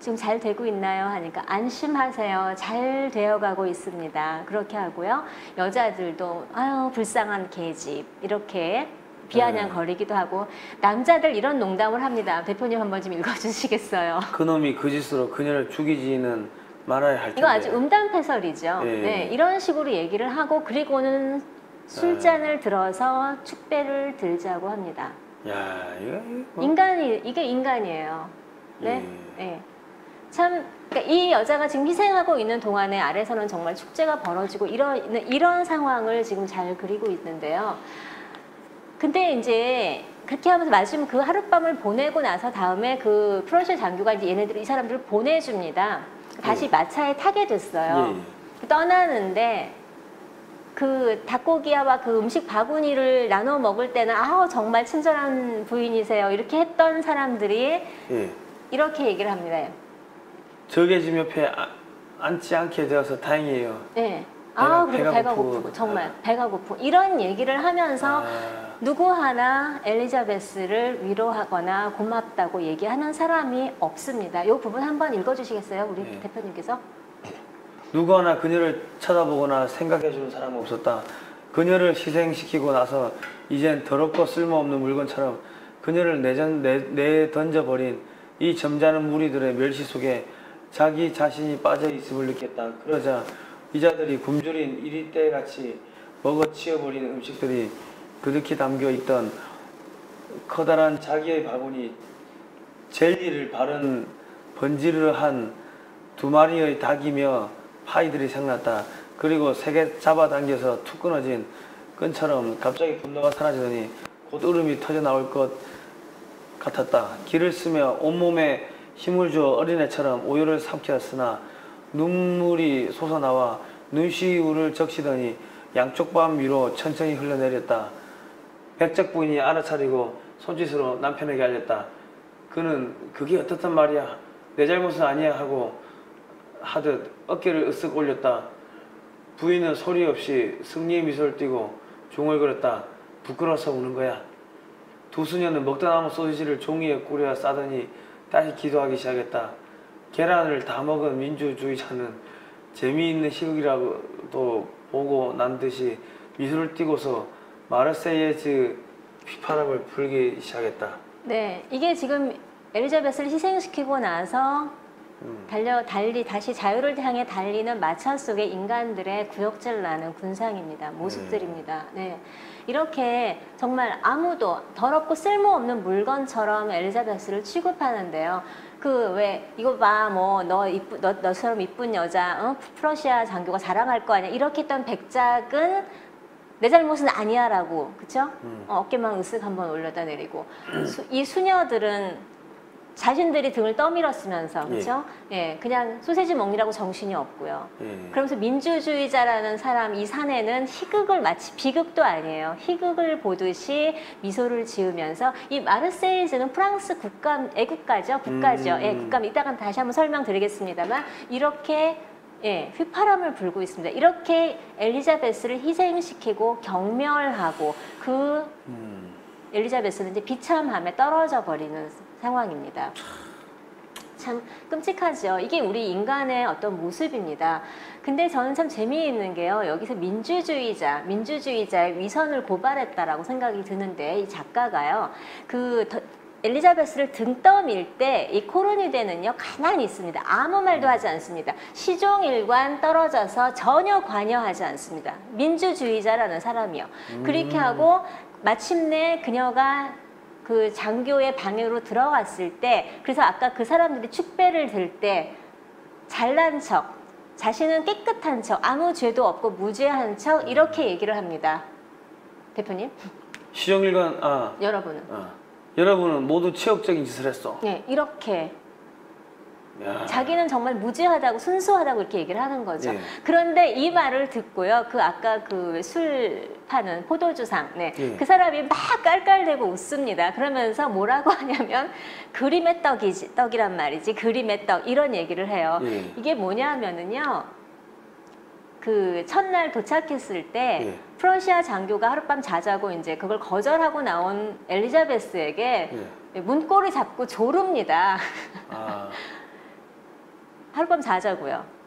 지금 잘 되고 있나요? 하니까 안심하세요. 잘 되어가고 있습니다. 그렇게 하고요. 여자들도 아유 불쌍한 계집 이렇게 비아냥거리기도 하고 남자들 이런 농담을 합니다. 대표님 한번 좀 읽어주시겠어요? 그놈이 그 짓으로 그녀를 죽이지는 말아야 할 텐데. 이거 아주 음담패설이죠. 네, 이런 식으로 얘기를 하고 그리고는 술잔을 들어서 축배를 들자고 합니다. 야, 이거 뭐. 이게 인간이에요. 네. 네. 참, 그러니까 이 여자가 지금 희생하고 있는 동안에 아래서는 정말 축제가 벌어지고 이런 상황을 지금 잘 그리고 있는데요. 근데 이제 그렇게 하면서 마침 그 하룻밤을 보내고 나서 다음에 그 프러시아 장교가 이제 이 사람들을 보내줍니다. 다시 마차에 타게 됐어요. 떠나는데 그 닭고기와 그 음식 바구니를 나눠 먹을 때는 아우 정말 친절한 부인이세요. 이렇게 했던 사람들이 이렇게 얘기를 합니다. 적의 집 옆에 앉지 않게 되어서 다행이에요. 네. 그리고 배가 고프고 정말 배가 고프고 이런 얘기를 하면서 누구 하나 엘리자베스를 위로하거나 고맙다고 얘기하는 사람이 없습니다. 이 부분 한번 읽어주시겠어요? 우리 대표님께서. 누구 하나 그녀를 쳐다보거나 생각해주는 사람은 없었다. 그녀를 희생시키고 나서 이젠 더럽고 쓸모없는 물건처럼 그녀를 내던져버린 이 점잖은 무리들의 멸시 속에 자기 자신이 빠져있음을 느꼈다. 그러자 이자들이 굶주린 이리떼같이 먹어치워버린 음식들이 그득히 담겨있던 커다란 자기의 바구니, 젤리를 바른 번지르르한 2마리의 닭이며 파이들이 생각났다. 그리고 세게 잡아당겨서 툭 끊어진 끈처럼 갑자기 분노가 사라지더니 곧 울음이 터져나올 것 같았다. 기를 쓰며 온몸에 힘을 주어 어린애처럼 우유를 삼켰으나 눈물이 솟아나와 눈시울을 적시더니 양쪽 밤 위로 천천히 흘러내렸다. 백작 부인이 알아차리고 손짓으로 남편에게 알렸다. 그는 그게 어떻단 말이야. 내 잘못은 아니야 하고 하듯 어깨를 으쓱 올렸다. 부인은 소리 없이 승리의 미소를 띠고 중얼거렸다. 부끄러워서 우는 거야. 두 수녀는 먹다 남은 소시지를 종이에 꾸려 싸더니 다시 기도하기 시작했다. 계란을 다 먹은 민주주의자는 재미있는 희극이라고도 보고 난 듯이 미소를 띠고서 마르세이에즈 휘파람을 불기 시작했다. 네, 이게 지금 엘리자베스를 희생시키고 나서 다시 자유를 향해 달리는 마차 속의 인간들의 구역질 나는 군상입니다. 모습들입니다. 네. 이렇게 정말 아무도 더럽고 쓸모없는 물건처럼 엘리자베스를 취급하는데요. 이거 봐, 너처럼 이쁜 여자, 프러시아 장교가 자랑할 거 아니야. 이렇게 했던 백작은 내 잘못은 아니야 라고, 그쵸? 어깨만 으쓱 한번 올려다 내리고. 이 수녀들은 자신들이 등을 떠밀었으면서 그렇죠? 예, 그냥 소세지 먹느라고 정신이 없고요. 그러면서 민주주의자라는 사람 이 사내는 희극을 마치 비극도 아니에요. 희극을 보듯이 미소를 지으면서 이 마르세이즈는 프랑스 애국가죠, 국가죠. 예, 국가 이따가 다시 한번 설명드리겠습니다만 이렇게 휘파람을 불고 있습니다. 이렇게 엘리자베스를 희생시키고 경멸하고 그 엘리자베스는 이제 비참함에 떨어져 버리는 상황입니다. 참 끔찍하죠. 이게 우리 인간의 어떤 모습입니다. 근데 저는 참 재미있는 게요. 여기서 민주주의자의 위선을 고발했다라고 생각이 드는데 이 작가가요. 엘리자베스를 등 떠밀 때 이 코르뉴데는요 가만히 있습니다. 아무 말도 하지 않습니다. 시종일관 떨어져서 전혀 관여하지 않습니다. 민주주의자라는 사람이요. 그렇게 하고 마침내 그녀가 그 장교의 방으로 들어갔을 때, 그래서 아까 그 사람들이 축배를 들 때 잘난 척, 자신은 깨끗한 척, 아무 죄도 없고 무죄한 척 이렇게 얘기를 합니다. 대표님? 시정일관 여러분은? 여러분은 모두 치욕적인 짓을 했어. 네, 이렇게. 야. 자기는 정말 무죄하다고 순수하다고 이렇게 얘기를 하는 거죠. 그런데 이 말을 듣고요. 아까 술 파는 포도주상 그 사람이 막 깔깔대고 웃습니다. 그러면서 뭐라고 하냐면 그림의 떡이란 말이지. 그림의 떡 이런 얘기를 해요. 이게 뭐냐면은요. 그 첫날 도착했을 때 프러시아 장교가 하룻밤 자자고 이제 그걸 거절하고 나온 엘리자베스에게 문고리 잡고 조릅니다. 하룻밤 자자고요.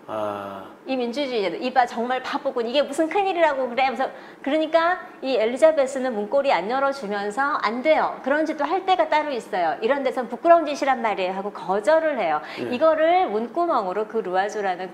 이 민주주의자들 이봐 정말 바보군 이게 무슨 큰일이라고 그래. 그러니까 이 엘리자베스는 문고리 안 열어주면서 안 돼요. 그런 짓도 할 때가 따로 있어요. 이런 데선 부끄러운 짓이란 말이에요 하고 거절을 해요. 이거를 문구멍으로 그 루아주라는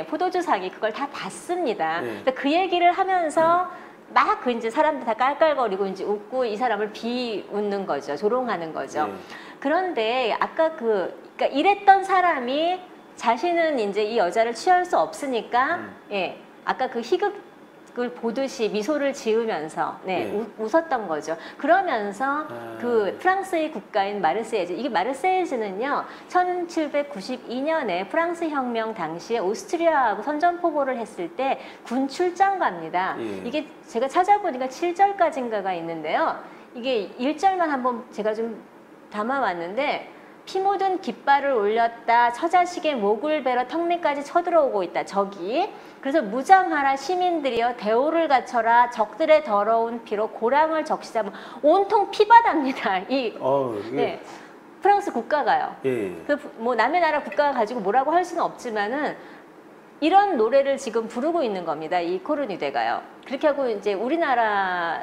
포도주상이 그걸 다 봤습니다. 그 얘기를 하면서 막 이제 사람들 다 깔깔거리고 이제 웃고 이 사람을 비웃는 거죠. 조롱하는 거죠. 그런데 아까 그러니까 이랬던 사람이 자신은 이제 이 여자를 취할 수 없으니까 아까 그 희극을 보듯이 미소를 지으면서 웃었던 거죠. 그러면서 그 프랑스의 국가인 마르세이즈, 이게 마르세이즈는요 1792년에 프랑스 혁명 당시에 오스트리아하고 선전포고를 했을 때 군 출장 갑니다. 이게 제가 찾아보니까 7절까지인가가 있는데요. 이게 1절만 한번 제가 좀 담아왔는데 피 묻은 깃발을 올렸다. 처자식의 목을 베러 턱밑까지 쳐들어오고 있다. 적이. 그래서 무장하라 시민들이여 대오를 갖춰라. 적들의 더러운 피로 고랑을 적시자. 온통 피바다입니다. 프랑스 국가가요. 뭐 남의 나라 국가가 가지고 뭐라고 할 수는 없지만은 이런 노래를 지금 부르고 있는 겁니다. 이 코르뉴데가요. 그렇게 하고 이제 우리나라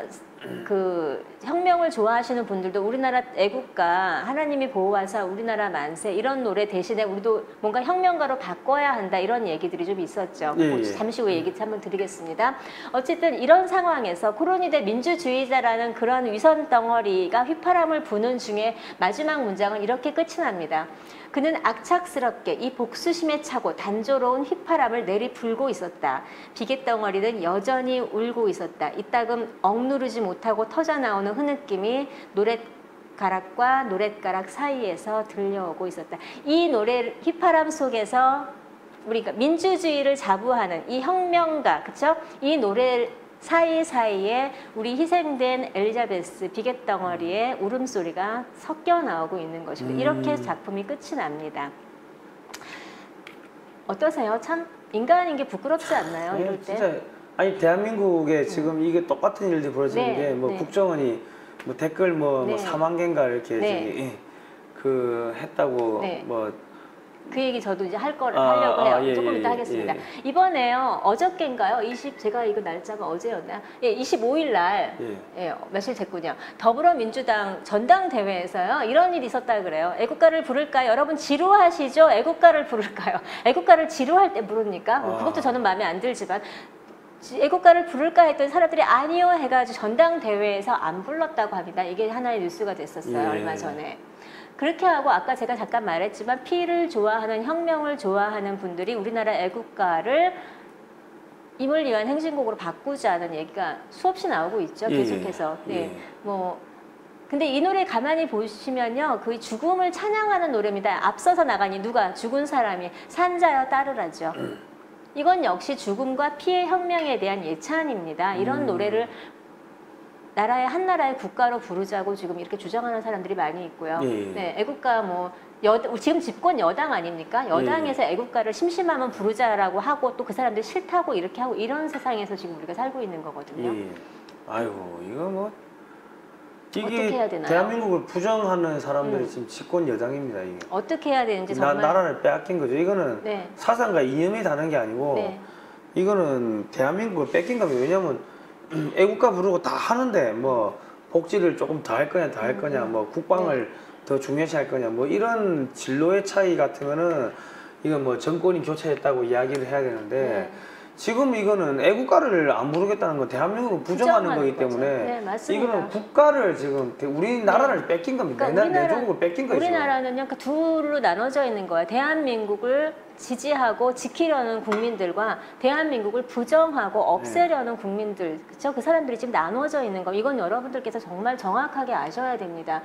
그 혁명을 좋아하시는 분들도 우리나라 애국가 하나님이 보호하사 우리나라 만세 이런 노래 대신에 우리도 뭔가 혁명가로 바꿔야 한다 이런 얘기들이 좀 있었죠. 잠시 후에 얘기 한번 드리겠습니다. 어쨌든 이런 상황에서 코르뉴데 민주주의자라는 그런 위선 덩어리가 휘파람을 부는 중에 마지막 문장은 이렇게 끝이 납니다. 그는 악착스럽게 이 복수심에 차고 단조로운 휘파람을 내리불고 있었다. 비계덩어리는 여전히 울고 있었다. 이따금 억누르지 못하고 터져나오는 흐느낌이 노랫가락과 노랫가락 사이에서 들려오고 있었다. 이 노래 휘파람 속에서 우리가 민주주의를 자부하는 이 혁명가, 그쵸? 이 노래 사이사이에 우리 희생된 엘리자베스 비계덩어리의 울음소리가 섞여 나오고 있는 것입니다. 이렇게 작품이 끝이 납니다. 어떠세요? 참 인간인 게 부끄럽지 않나요? 이럴 때? 진짜 아니 대한민국에 지금 이게 똑같은 일들이 벌어지는 게 뭐 국정원이 뭐 댓글 뭐 4만 개인가 이렇게 저기 그 했다고 뭐 그 얘기 저도 이제 하려고 해요. 조금 이따 하겠습니다. 이번에요, 어저께인가요? 제가 이거 날짜가 어제였나? 25일 날, 며칠 됐군요. 더불어민주당 전당대회에서요, 이런 일이 있었다 그래요. 애국가를 부를까요? 여러분 지루하시죠? 애국가를 부를까요? 애국가를 지루할 때 부릅니까? 그것도 저는 마음에 안 들지만, 애국가를 부를까 했더니 사람들이 아니요 해가지고 전당대회에서 안 불렀다고 합니다. 이게 하나의 뉴스가 됐었어요, 얼마 전에. 그렇게 하고 아까 제가 잠깐 말했지만 피를 좋아하는 혁명을 좋아하는 분들이 우리나라 애국가를 임을 위한 행진곡으로 바꾸자는 얘기가 수없이 나오고 있죠. 계속해서. 뭐 근데 이 노래 가만히 보시면요, 그 죽음을 찬양하는 노래입니다. 앞서서 나가니 누가 죽은 사람이 산자여 따르라죠. 이건 역시 죽음과 피해 혁명에 대한 예찬입니다. 이런 노래를 나라의 한 나라의 국가로 부르자고 지금 이렇게 주장하는 사람들이 많이 있고요. 예. 네, 애국가 뭐 지금 집권 여당 아닙니까? 여당에서 애국가를 심심하면 부르자라고 하고 또 그 사람들 싫다고 이렇게 하고 이런 세상에서 지금 우리가 살고 있는 거거든요. 예. 아이고 이거 뭐 어떻게 해야 되나요? 대한민국을 부정하는 사람들이 지금 집권 여당입니다. 이게. 어떻게 해야 되는지 정말 나라를 빼앗긴 거죠. 이거는 네. 사상과 이념이 다른 게 아니고 네. 이거는 대한민국을 뺏긴 겁니다. 왜냐하면 애국가 부르고 다 하는데 뭐 복지를 조금 더 할 거냐 더 할 거냐 뭐 국방을 더 중요시 할 거냐 뭐 이런 진로의 차이 같은 거는 이건 뭐 정권이 교체했다고 이야기를 해야 되는데 네. 지금 이거는 애국가를 안 부르겠다는 건 대한민국을 부정하는 거기 거죠. 때문에 네, 맞습니다. 이거는 국가를 지금 우리나라를 뺏긴 겁니다. 그러니까 내 조국을 뺏긴 거죠. 우리나라는요, 그 둘로 나눠져 있는 거예요. 대한민국을 지지하고 지키려는 국민들과 대한민국을 부정하고 없애려는 국민들, 그렇죠? 그 사람들이 지금 나눠져 있는 거. 이건 여러분들께서 정말 정확하게 아셔야 됩니다.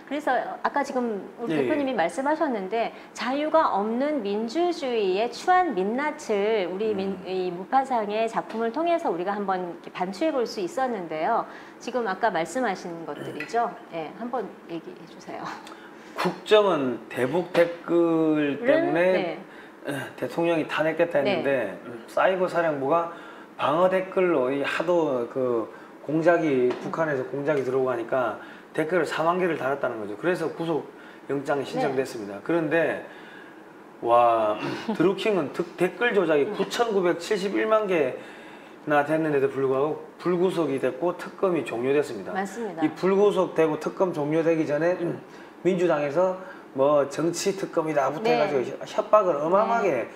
그래서 아까 지금 우리 예. 대표님이 말씀하셨는데 자유가 없는 민주주의의 추한 민낯을 우리 이 무파상의 작품을 통해서 우리가 한번 이렇게 반추해 볼 수 있었는데요. 지금 아까 말씀하신 것들이죠. 예, 한번 얘기해 주세요. 국정은 대북 댓글 때문에 네. 대통령이 탄핵됐다 했는데 사이버 사령부가 방어 댓글로 이 하도 그 공작이 북한에서 공작이 들어오고 하니까 댓글을 4만 개를 달았다는 거죠. 그래서 구속 영장이 신청됐습니다. 그런데 와 드루킹은 댓글 조작이 9,971만 개나 됐는데도 불구하고 불구속이 됐고 특검이 종료됐습니다. 맞습니다. 이 불구속되고 특검 종료되기 전에 민주당에서 뭐 정치 특검이다부터 네. 해가지고 협박을 어마어마하게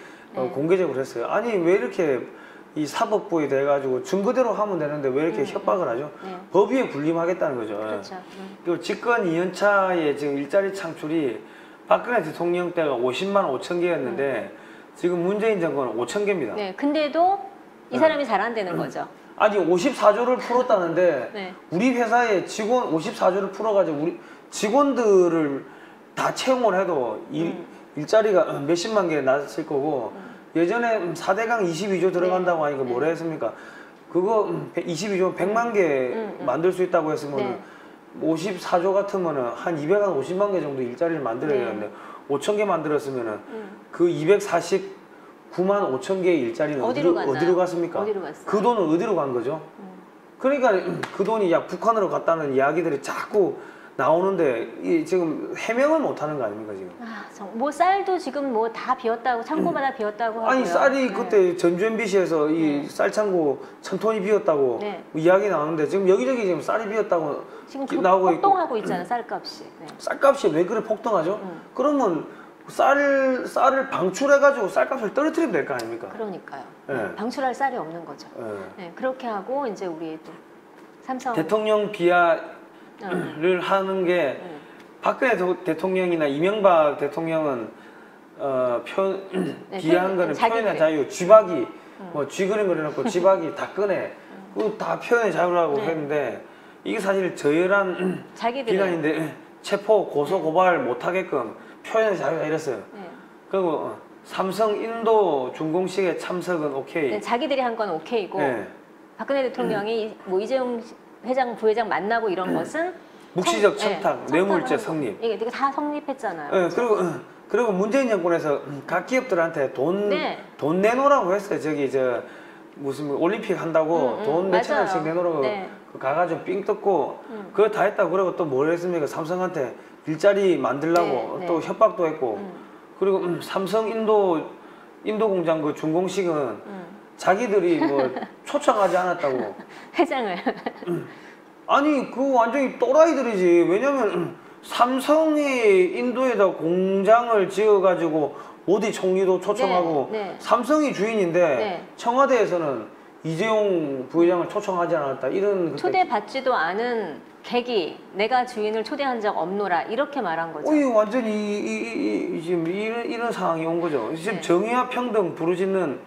공개적으로 했어요. 아니 왜 이렇게 이 사법부에 돼가지고 증거대로 하면 되는데 왜 이렇게 협박을 하죠? 네. 법 위에 군림하겠다는 거죠. 그렇죠. 그리고 집권 2년차에 지금 일자리 창출이 박근혜 대통령 때가 50만 5천 개였는데 지금 문재인 정권은 5천 개입니다. 네, 근데도 이 사람이 잘한다는 거죠. 아니 54조를 풀었다는데 네. 우리 회사에 직원 54조를 풀어가지고 우리 직원들을 다 채용을 해도 일자리가 몇십만 개 났을 거고 예전에 4대강 22조 들어간다고 하니까 뭐라 했습니까? 그거 22조 100만 개 만들 수 있다고 했으면 54조 같으면은 한 250만 개 정도 일자리를 만들어야 되는데 5천 개 만들었으면은 그 249만 5천 개의 일자리는 어디로 갔습니까? 어디로 갔어요? 그 돈은 어디로 간 거죠? 그러니까 그 돈이 야 북한으로 갔다는 이야기들이 자꾸 나오는데 이 지금 해명을 못 하는 거 아닙니까 지금? 뭐 쌀도 지금 뭐 다 비었다고 창고마다 비었다고 하고요. 아니 쌀이 그때 전주 MBC에서 이 쌀창고 1,000톤이 비었다고 이야기 나오는데 지금 여기저기 지금 쌀이 비었다고 지금 나오고 있고 폭등하고 있잖아요, 쌀값이. 네. 쌀값이 왜 그래 폭등하죠? 그러면 쌀을 방출해가지고 쌀값을 떨어뜨리면 될 거 아닙니까? 그러니까요. 네. 방출할 쌀이 없는 거죠. 네. 네, 그렇게 하고 이제 우리 또 삼성 대통령 비하를 하는 게 박근혜 대통령이나 이명박 대통령은 비하한 거는 표현의 자유, 쥐박이 뭐 쥐그림 그려놓고 쥐박이 다 꺼내 그거 다 표현의 자유라고 했는데 이게 사실 저열한 비난인데 체포 고소 고발 못하게끔 표현의 자유가 이랬어요. 그리고 삼성 인도 준공식에 참석은 오케이. 네, 자기들이 한 건 오케이고 박근혜 대통령이 뭐 이재용 회장 부회장 만나고 이런 것은 묵시적 청탁, 뇌물죄 성립. 이게 다 성립했잖아요. 네, 그리고 문재인 정권에서 각 기업들한테 돈 내놓으라고 했어요. 저기 무슨 올림픽 한다고 돈 몇천억씩 내놓으라고 가가지고 삥 뜯고 그거 다 했다고 그러고 또 뭘 했습니까? 삼성한테 일자리 만들라고 또 협박도 했고 그리고 삼성 인도 공장 그 준공식은 자기들이 뭐 초청하지 않았다고 회장을 아니 그거 완전히 또라이들이지. 왜냐면 삼성이 인도에다 공장을 지어가지고 어디 총리도 초청하고 삼성이 주인인데 청와대에서는 이재용 부회장을 초청하지 않았다 이런 초대받지도 않은 객이 내가 주인을 초대한 적 없노라 이렇게 말한 거죠. 완전히 지금 이런 상황이 온 거죠. 지금 정의와 평등 부르짖는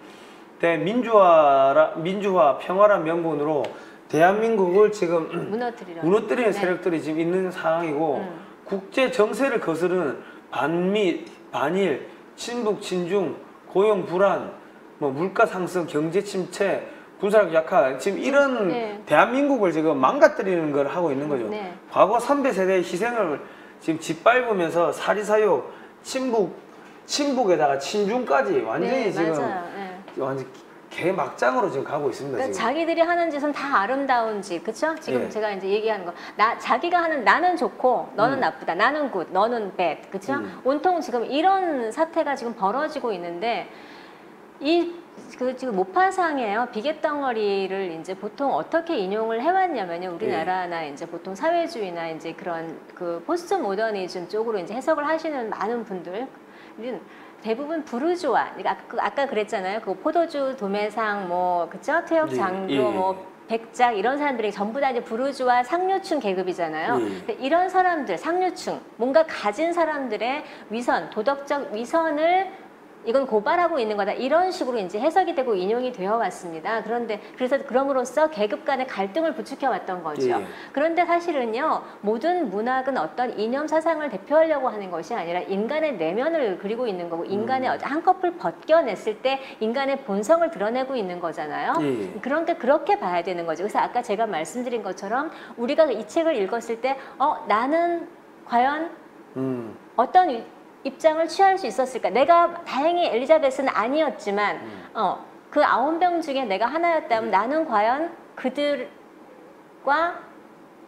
대민주화 평화란 명분으로 대한민국을 지금 무너뜨리는 네. 세력들이 지금 있는 상황이고 국제 정세를 거스르는 반미, 반일, 친북, 친중, 고용 불안, 뭐 물가 상승, 경제 침체, 군사력 약화 지금 이런 네. 대한민국을 지금 망가뜨리는 걸 하고 있는 거죠. 네. 과거 선배 세대의 희생을 지금 짓밟으면서 사리사욕, 친북에다가 친중까지 완전히 네, 지금 맞아요. 네. 완전 개막장으로 지금 가고 있습니다. 그러니까 지금. 자기들이 하는 짓은 다 아름다운 짓, 그렇죠? 지금 예. 제가 이제 얘기하는 거, 자기가 하는 나는 좋고 너는 나쁘다, 나는 굿, 너는 bad, 그렇죠? 온통 지금 이런 사태가 지금 벌어지고 있는데 지금 모파상이에요. 비계덩어리를 이제 보통 어떻게 인용을 해왔냐면요. 우리나라나 이제 보통 사회주의나 이제 그런 그 포스트 모더니즘 쪽으로 이제 해석을 하시는 많은 분들. 대부분 부르주아, 그러니까 아까 그랬잖아요. 그 포도주 도매상, 뭐 그쵸? 퇴역 장교, 뭐 백작 이런 사람들이 전부 다 이제 부르주아 상류층 계급이잖아요. 근데 이런 사람들, 상류층, 뭔가 가진 사람들의 위선, 도덕적 위선을 이건 고발하고 있는 거다. 이런 식으로 이제 해석이 되고 인용이 되어 왔습니다. 그래서 그럼으로써 계급 간의 갈등을 부추겨 왔던 거죠. 예. 그런데 사실은요, 모든 문학은 어떤 이념 사상을 대표하려고 하는 것이 아니라 인간의 내면을 그리고 있는 거고, 인간의 한꺼풀 벗겨냈을 때 인간의 본성을 드러내고 있는 거잖아요. 예. 그러니까 그렇게 봐야 되는 거죠. 그래서 아까 제가 말씀드린 것처럼 우리가 이 책을 읽었을 때, 나는 과연 어떤 입장을 취할 수 있었을까? 내가 다행히 엘리자베스는 아니었지만 그 9명 중에 내가 하나였다면 나는 과연 그들과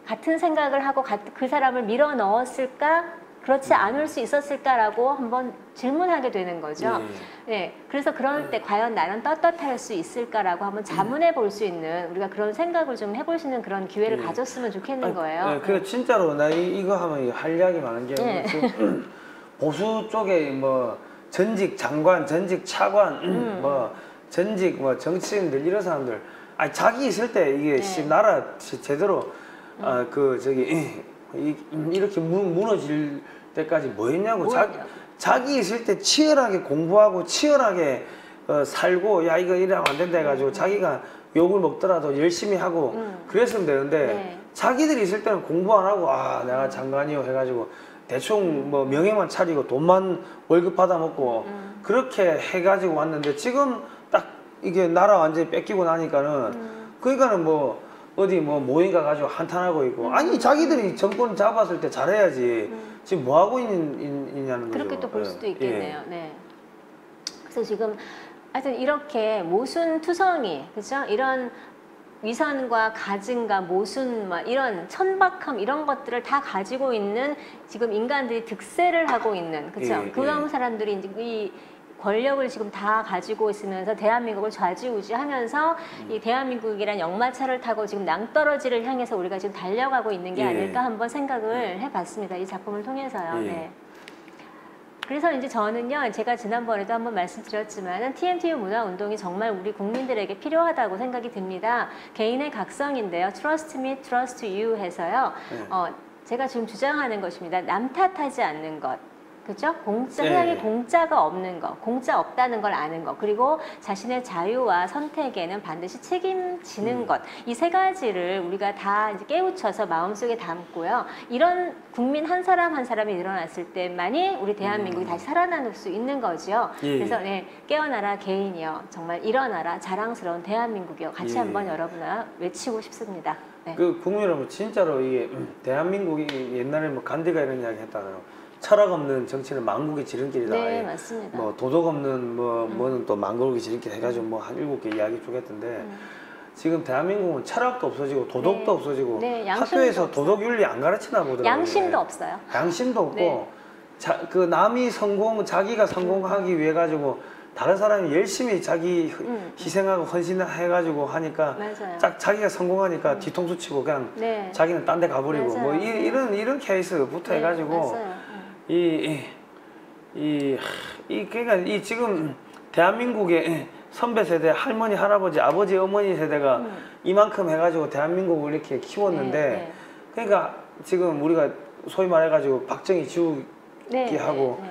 같은 생각을 하고 그 사람을 밀어 넣었을까? 그렇지 않을 수 있었을까라고 한번 질문하게 되는 거죠. 네, 그래서 그럴 때 과연 나는 떳떳할 수 있을까라고 한번 자문해 볼 수 있는, 우리가 그런 생각을 좀 해볼 수 있는 그런 기회를 가졌으면 좋겠는 거예요. 그 진짜로 나 이거 하면 할 이야기 많은 게 보수 쪽에 뭐 전직 장관, 전직 차관, 뭐 전직 뭐 정치인들 이런 사람들, 자기 있을 때 이게 나라 제대로 이렇게 무너질 때까지 뭐 했냐고. 자기 있을 때 치열하게 공부하고 치열하게 살고, 야 이거 이러면 안 된다 해가지고 자기가 욕을 먹더라도 열심히 하고 그랬으면 되는데 자기들이 있을 때는 공부 안 하고 내가 장관이요 해가지고 대충 뭐 명예만 차리고 돈만 월급 받아 먹고 그렇게 해가지고 왔는데, 지금 딱 이게 나라 완전히 뺏기고 나니까는 그러니까는 뭐 어디 뭐 모임 가가지고 한탄하고 있고, 아니 자기들이 정권 잡았을 때 잘해야지 지금 뭐 하고 있냐는 거죠. 그렇게 또 볼 수도 있겠네요. 네. 그래서 지금 하여튼 이렇게 모순투성이, 그죠? 이런 위선과 가증과 모순, 막 이런 천박함 이런 것들을 다 가지고 있는 지금 인간들이 득세를 하고 있는, 그렇죠? 그런 사람들이 이제 이 권력을 지금 다 가지고 있으면서 대한민국을 좌지우지하면서 이 대한민국이란 역마차를 타고 지금 낭떠러지를 향해서 우리가 지금 달려가고 있는 게 아닐까 한번 생각을 해봤습니다. 이 작품을 통해서요. 네. 그래서 이제 저는요, 제가 지난번에도 한번 말씀드렸지만은 TMTU 문화운동이 정말 우리 국민들에게 필요하다고 생각이 듭니다. 개인의 각성인데요. Trust me, trust you 해서요. 제가 지금 주장하는 것입니다. 남 탓하지 않는 것. 그죠? 세상에 공짜가 없는 거, 공짜 없다는 걸 아는 거, 그리고 자신의 자유와 선택에는 반드시 책임지는 것, 이 세 가지를 우리가 다 이제 깨우쳐서 마음속에 담고요. 이런 국민 한 사람 한 사람이 일어났을 때만이 우리 대한민국이 다시 살아날 수 있는 거죠. 그래서 깨어나라 개인이여, 정말 일어나라 자랑스러운 대한민국이여, 같이 한번 여러분과 외치고 싶습니다. 네. 그 국민 여러분, 진짜로 이게 대한민국이 옛날에 뭐 간디가 이런 이야기 했잖아요. 철학 없는 정치는 망국의 지름길이다. 네, 맞습니다. 뭐 도덕 없는 뭐는 또 망국의 지름길 해가지고 뭐 한 7개 이야기 쭉 했던데, 지금 대한민국은 철학도 없어지고 도덕도 없어지고, 학교에서 도덕 윤리 안 가르치나 보더라고요. 양심도 없어요. 양심도 없고, 그 남이 자기가 성공하기 위해 가지고 다른 사람이 열심히 자기 희생하고 헌신해가지고 하니까 자기가 성공하니까 뒤통수 치고 그냥 자기는 딴 데 가버리고 뭐 이런 케이스부터 해가지고 그러니까 이 지금 대한민국의 선배 세대, 할머니, 할아버지, 아버지, 어머니 세대가 이만큼 해가지고 대한민국을 이렇게 키웠는데, 그러니까 지금 우리가 소위 말해가지고 박정희 지우기 하고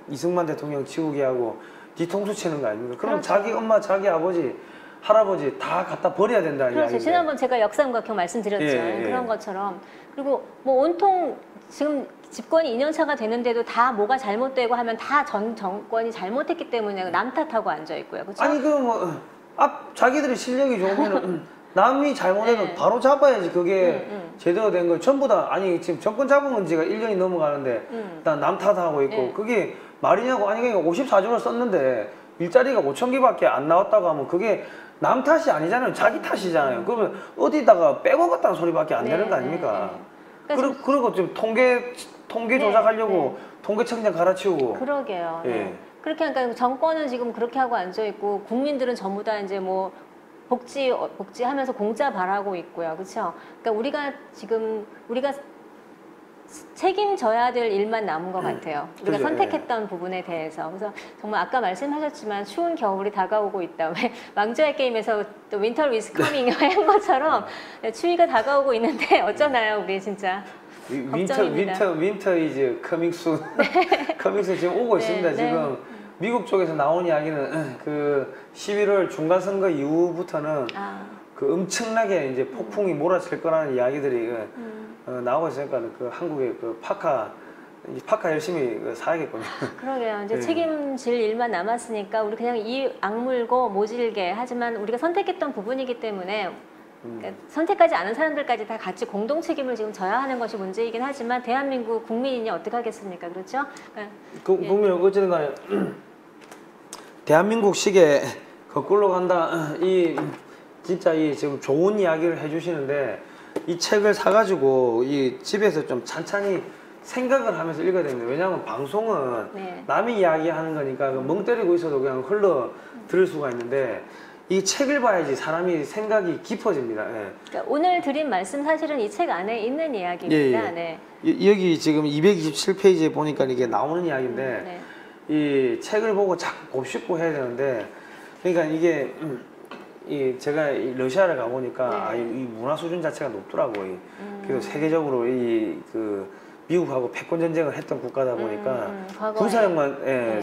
이승만 대통령 지우기 하고 뒤통수 치는 거 아닙니까? 그럼 자기 엄마, 자기 아버지 할아버지 다 갖다 버려야 된다는 그렇죠. 이야기인데. 지난번 제가 역삼각형 말씀드렸죠. 예, 예. 그런 것처럼. 그리고 뭐 온통 지금 집권이 2년 차가 되는데도 다 뭐가 잘못되고 하면 다 전 정권이 잘못했기 때문에 남 탓하고 앉아 있고요. 그렇죠? 아니 그 뭐 자기들이 실력이 좋으면 남이 잘못해도 네. 바로 잡아야지 그게 제대로 된 거. 전부 다 아니 지금 정권 잡은 지가 1년이 넘어가는데 일단 남 탓하고 있고 네. 그게 말이냐고. 아니 그러니까 54조를 썼는데 일자리가 5천 개밖에 안 나왔다고 하면 그게 남 탓이 아니잖아요. 자기 탓이잖아요. 그러면 어디다가 빼고 갔다는 소리밖에 안 되는 거 아닙니까? 그러니까 그리고 지금 통계 조작하려고 통계청장 갈아치우고. 그러게요. 예. 네. 그렇게 하니까 정권은 지금 그렇게 하고 앉아 있고 국민들은 전부 다 이제 뭐 복지하면서 공짜 바라고 있고요. 그렇죠? 그러니까 우리가 책임져야 될 일만 남은 것 같아요. 우리가 그죠, 선택했던 부분에 대해서. 그래서 정말 아까 말씀하셨지만 추운 겨울이 다가오고 있다. 왜 왕좌의 게임에서 또 윈터 위즈 커밍 한 것처럼 추위가 다가오고 있는데 어쩌나요, 우리 진짜. 윈터 이즈 커밍순. 커밍순 지금 오고 있습니다. 네. 지금 미국 쪽에서 나온 이야기는 그 11월 중간 선거 이후부터는 그 엄청나게 이제 폭풍이 몰아칠 거라는 이야기들이 나오고 있으니까 그 한국의 그 파카 열심히 사야겠군요. 그러게요. 이제 네. 책임질 일만 남았으니까 우리 그냥 이 악물고 모질게 하지만 우리가 선택했던 부분이기 때문에 그러니까 선택하지 않은 사람들까지 다 같이 공동 책임을 지금 져야 하는 것이 문제이긴 하지만 대한민국 국민이니 어떻게 하겠습니까? 그렇죠? 그러니까 국민은 어쨌든 간에 대한민국 시계 거꾸로 간다. 진짜 지금 좋은 이야기를 해주시는데 이 책을 사가지고 이 집에서 좀 찬찬히 생각을 하면서 읽어야 됩니다. 왜냐하면 방송은 남이 이야기하는 거니까 멍 때리고 있어도 그냥 흘러 들을 수가 있는데 이 책을 봐야지 사람이 생각이 깊어집니다. 예. 그러니까 오늘 드린 말씀 사실은 이 책 안에 있는 이야기입니다. 예. 네. 여기 지금 227페이지에 보니까 이게 나오는 이야기인데 이 책을 보고 자꾸 곱씹고 해야 되는데 그러니까 이게 제가 이 러시아를 가보니까 이 문화 수준 자체가 높더라고요. 그래서 세계적으로 그 미국하고 패권 전쟁을 했던 국가다 보니까 군사력만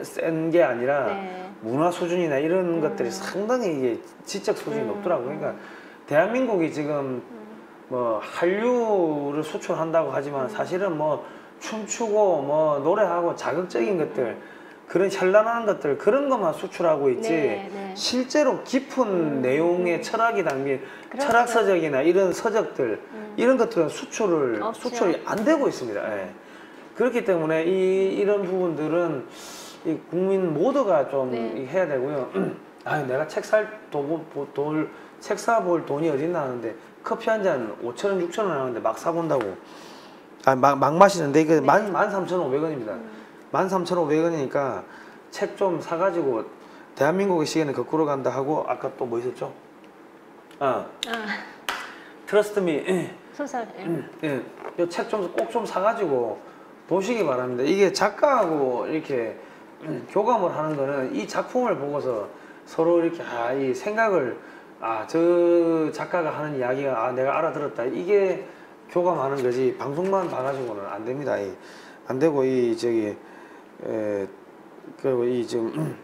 센 게 아니라 문화 수준이나 이런 것들이 상당히 이게 지적 수준이 높더라고요. 그러니까 대한민국이 지금 뭐 한류를 수출한다고 하지만 사실은 뭐 춤추고 뭐 노래하고 자극적인 것들 그런 현란한 것들 그런 것만 수출하고 있지 실제로 깊은 내용의 철학이 담긴 철학서적이나 이런 서적들 이런 것들은 수출이 안 되고 있습니다. 예. 그렇기 때문에 이런 부분들은 이 국민 모두가 좀 해야 되고요. 내가 책 사볼 돈이 어딨나 하는데 커피 한 잔 5,000원 6,000원 하는데 막 사본다고 막 마시는데 이게 13,500원입니다. 13,500원이니까 책 좀 사가지고 대한민국의 시계는 거꾸로 간다 하고 아까 또 뭐 있었죠? 트러스트 미 소설. 이 책 좀 꼭 좀 사가지고 보시기 바랍니다. 이게 작가하고 이렇게 교감을 하는 거는 이 작품을 보고서 서로 이렇게 이 생각을 저 작가가 하는 이야기가 내가 알아들었다 이게 교감하는 거지 방송만 봐가지고는 안 됩니다. 안 되고 그리고 지금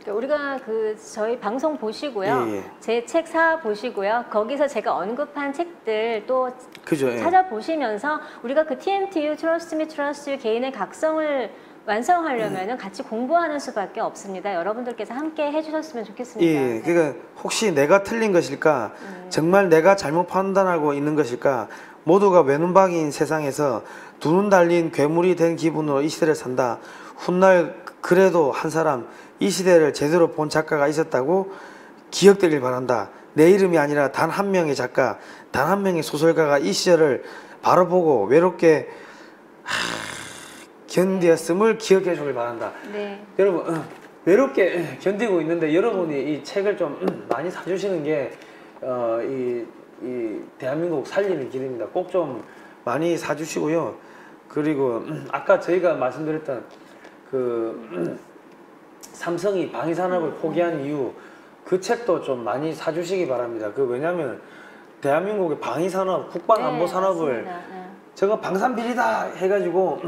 우리가 저희 방송 보시고요. 제 책 사 보시고요. 거기서 제가 언급한 책들 또 찾아보시면서 우리가 그 TMTU Trust Me Trust You 개인의 각성을 완성하려면 같이 공부하는 수밖에 없습니다. 여러분들께서 함께 해주셨으면 좋겠습니다. 그러니까 혹시 내가 틀린 것일까? 정말 내가 잘못 판단하고 있는 것일까? 모두가 외눈박이인 세상에서 두 눈 달린 괴물이 된 기분으로 이 시대를 산다. 훗날 그래도 한 사람 이 시대를 제대로 본 작가가 있었다고 기억되길 바란다. 내 이름이 아니라 단 한 명의 작가, 단 한 명의 소설가가 이 시절을 바로 보고 외롭게 견디었음을 기억해 주길 바란다. 여러분 외롭게 견디고 있는데 여러분이 이 책을 좀 많이 사주시는 게 이 대한민국 살리는 길입니다. 꼭 좀 많이 사주시고요. 그리고 아까 저희가 말씀드렸던 그 삼성이 방위산업을 포기한 이유 그 책도 좀 많이 사주시기 바랍니다. 왜냐하면 대한민국의 방위산업, 국방안보산업을 저거 방산비리다 해가지고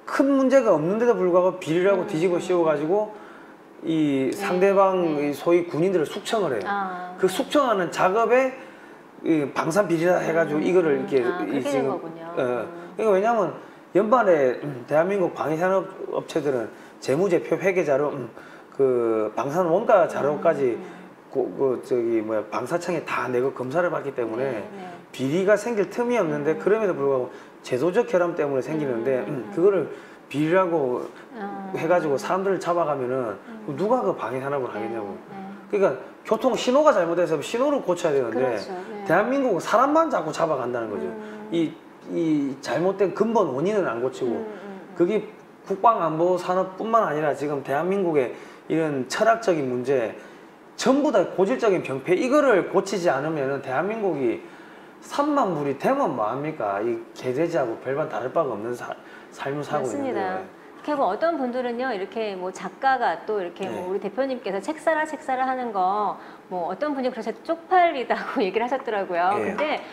큰 문제가 없는데도 불구하고 비리라고 뒤집어 씌워가지고 이 상대방 소위 군인들을 숙청을 해요. 그 숙청하는 작업에 이 방산 비리다 해가지고 이거를 이렇게 그렇게 된 거군요. 그러니까 왜냐하면 연말에 대한민국 방위산업 업체들은 재무제표 회계자료, 그 방산 원가 자료까지 방사청에 다 내고 검사를 받기 때문에 비리가 생길 틈이 없는데 그럼에도 불구하고 제도적 결함 때문에 생기는데 그거를 비리라고 해가지고 사람들을 잡아가면은 누가 그 방위산업을 하겠냐고. 그러니까 교통 신호가 잘못해서 신호를 고쳐야 되는데 그렇죠. 대한민국은 사람만 자꾸 잡아간다는 거죠. 이 잘못된 근본 원인은 안 고치고 그게 국방안보 산업뿐만 아니라 지금 대한민국의 이런 철학적인 문제 전부 다 고질적인 병폐 이거를 고치지 않으면 대한민국이 3만 불이 되면 뭐합니까? 이 개돼지하고 별반 다를 바가 없는 삶을 살고 맞습니다. 있는데 그리고 어떤 분들은요 이렇게 뭐 작가가 또 이렇게 뭐 우리 대표님께서 책사라 하는 거 뭐 어떤 분이 그래서 쪽팔리다고 얘기를 하셨더라고요. 근데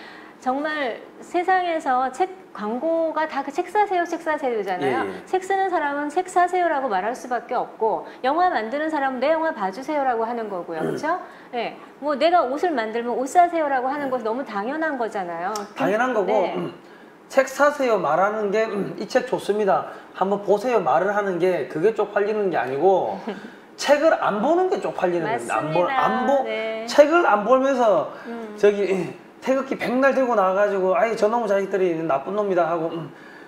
정말 세상에서 책 광고가 다 그 책 사세요잖아요. 책 쓰는 사람은 책 사세요라고 말할 수밖에 없고 영화 만드는 사람은 내 영화 봐주세요라고 하는 거고요. 그렇죠? 네. 뭐 내가 옷을 만들면 옷 사세요라고 하는 것이 너무 당연한 거잖아요. 당연한 거고 책 사세요 말하는 게 이 책 좋습니다. 한번 보세요 말을 하는 게 그게 쪽팔리는 게 아니고 책을 안 보는 게 쪽팔리는 겁니다. 책을 안 보면서 저기 태극기 백날 들고 나와가지고 아이 저놈의 자식들이 나쁜 놈이다 하고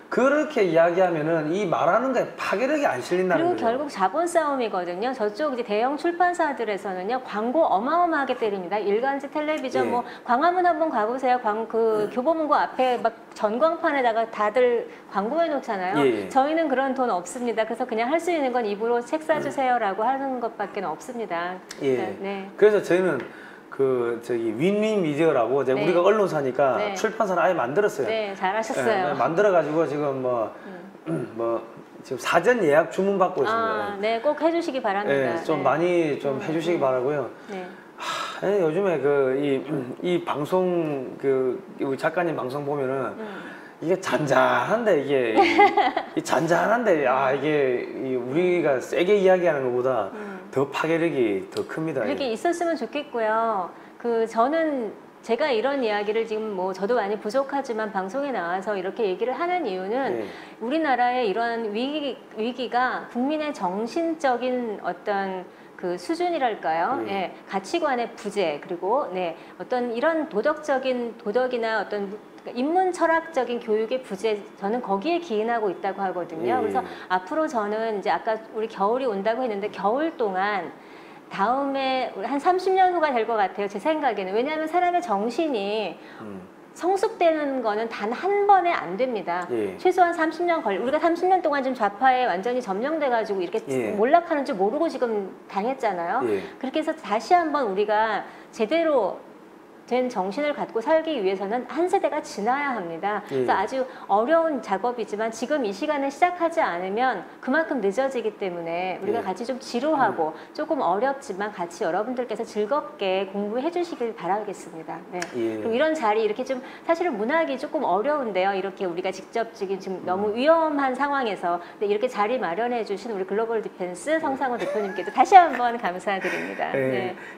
그렇게 이야기하면은 이 말하는 거에 파괴력이 안 실린다는 거예요. 그리고 결국 자본 싸움이거든요. 저쪽 이제 대형 출판사들에서는요 광고 어마어마하게 때립니다. 일간지, 텔레비전, 뭐 광화문 한번 가보세요. 그 교보문고 앞에 막 전광판에다가 다들 광고해 놓잖아요. 저희는 그런 돈 없습니다. 그래서 그냥 할 수 있는 건 입으로 책 사주세요라고 하는 것밖에 없습니다. 그래서 저희는 그 저기 윈윈 미디어라고 우리가 언론사니까 출판사를 아예 만들었어요. 네, 잘하셨어요. 만들어가지고 지금 뭐 지금 사전 예약 주문 받고 있습니다. 네, 꼭 해주시기 바랍니다. 좀 많이 좀 해주시기 바라고요. 요즘에 이 방송 우리 작가님 방송 보면은 이게 잔잔한데 이게 잔잔한데 이게 우리가 세게 이야기하는 것보다 더 파괴력이 더 큽니다. 그렇게 있었으면 좋겠고요. 저는 제가 이런 이야기를 지금 뭐 저도 많이 부족하지만 방송에 나와서 이렇게 얘기를 하는 이유는 우리나라의 이런 위기가 국민의 정신적인 어떤 그 수준이랄까요? 가치관의 부재 그리고 어떤 이런 도덕이나 어떤 인문 철학적인 교육의 부재 저는 거기에 기인하고 있다고 하거든요. 그래서 앞으로 저는 이제 아까 우리 겨울이 온다고 했는데 겨울 동안 다음에 한 30년 후가 될 것 같아요. 제 생각에는. 왜냐하면 사람의 정신이 성숙되는 거는 단 한 번에 안 됩니다. 최소한 30년 우리가 30년 동안 지금 좌파에 완전히 점령돼가지고 이렇게 몰락하는 줄 모르고 지금 당했잖아요. 그렇게 해서 다시 한번 우리가 제대로 된 정신을 갖고 살기 위해서는 한 세대가 지나야 합니다. 그래서 아주 어려운 작업이지만 지금 이 시간에 시작하지 않으면 그만큼 늦어지기 때문에 우리가 같이 좀 지루하고 조금 어렵지만 같이 여러분들께서 즐겁게 공부해 주시길 바라겠습니다. 그리고 이런 자리 이렇게 좀 사실은 문학이 조금 어려운데요. 이렇게 우리가 직접 지금 너무 위험한 상황에서 이렇게 자리 마련해 주신 우리 글로벌 디펜스 성상호 대표님께도 다시 한번 감사드립니다.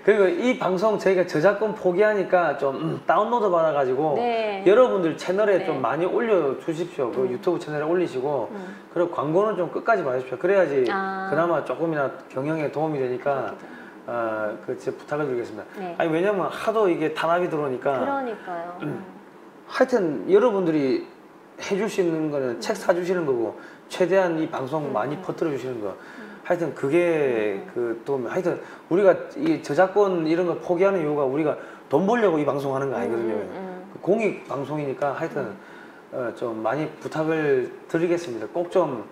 그리고 이 방송 저희가 저작권 포기하니까 좀 다운로드 받아가지고 여러분들 채널에 좀 많이 올려주십시오. 그 유튜브 채널에 올리시고 그리고 광고는 좀 끝까지 봐주십시오. 그래야지 그나마 조금이나 경영에 도움이 되니까 제 부탁을 드리겠습니다. 아니 왜냐면 하도 이게 탄압이 들어오니까 그러니까요. 하여튼 여러분들이 해줄 수 있는 거는 책 사주시는 거고 최대한 이 방송 많이 퍼뜨려 주시는 거 하여튼 그게 하여튼 우리가 이 저작권 이런 걸 포기하는 이유가 우리가 돈 벌려고 이 방송 하는 거 아니거든요. 공익 방송이니까 하여튼 좀 많이 부탁을 드리겠습니다. 꼭 좀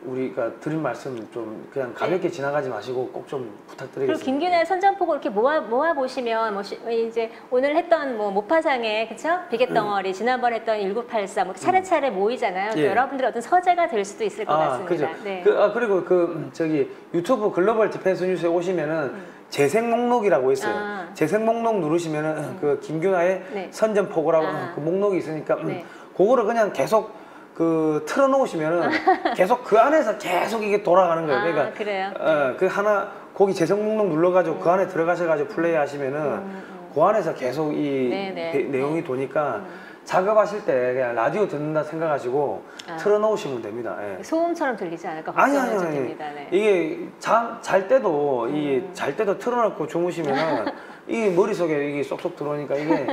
우리가 드린 말씀 좀 그냥 가볍게 지나가지 마시고 꼭 좀 부탁드리겠습니다. 그리고 김균아의 선전포고 이렇게 모아 보시면 이제 오늘 했던 모파상의 그쵸? 비계덩어리 지난번 했던 1984 차례차례 모이잖아요. 여러분들의 어떤 서재가 될 수도 있을 것 같습니다. 그죠. 그리고 저기 유튜브 글로벌 디펜스 뉴스에 오시면은 재생 목록이라고 있어요. 재생 목록 누르시면은 그 김균아의 선전포고라고 그 목록이 있으니까 그거를 그냥 계속 그 틀어놓으시면은 계속 그 안에서 계속 이게 돌아가는 거예요. 그러니까 그래요? 그 하나 거기 재생 목록 눌러가지고 그 안에 들어가셔가지고 플레이 하시면은 그 안에서 계속 이 내용이 도니까 작업하실 때 그냥 라디오 듣는다 생각하시고 틀어놓으시면 됩니다. 예. 소음처럼 들리지 않을까 아니 걱정은 아니 아니. 됩니다. 네. 이게 잘 때도 이 잘 때도 틀어놓고 주무시면은 이 머릿속에 이게 쏙쏙 들어오니까 이게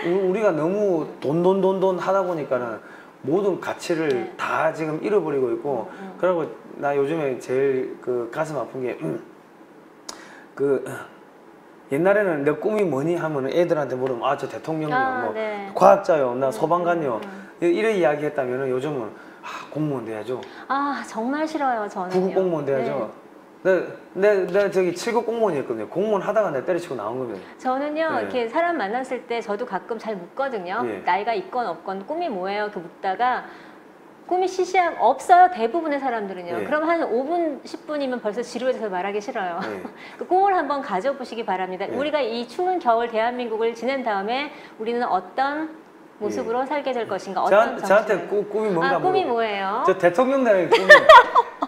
우리가 너무 돈 하다 보니까는 모든 가치를 다 지금 잃어버리고 있고 그리고 나 요즘에 제일 그 가슴 아픈 게 그 옛날에는 내 꿈이 뭐니 하면 애들한테 물으면 아 저 대통령이요 뭐 네. 과학자요 나 소방관요 이런 이야기 했다면 요즘은 공무원 돼야죠. 정말 싫어요 저는. 9급 공무원 돼야죠. 내 저기 7급 공무원이었거든요. 공무원 하다가 내 때려치고 나온 겁니다. 저는요 네. 이렇게 사람 만났을 때 저도 가끔 잘 묻거든요. 예. 나이가 있건 없건 꿈이 뭐예요? 이렇게 묻다가 꿈이 시시한 없어요 대부분의 사람들은요. 예. 그럼 한 5분 10분이면 벌써 지루해져서 말하기 싫어요. 예. 그 꿈을 한번 가져보시기 바랍니다. 예. 우리가 이 추운 겨울 대한민국을 지낸 다음에 우리는 어떤 모습으로 살게 될 것인가? 어떤 저한테 정신을- 꿈이 뭔가 꿈이 물어보고. 뭐예요? 저 대통령 되는 꿈이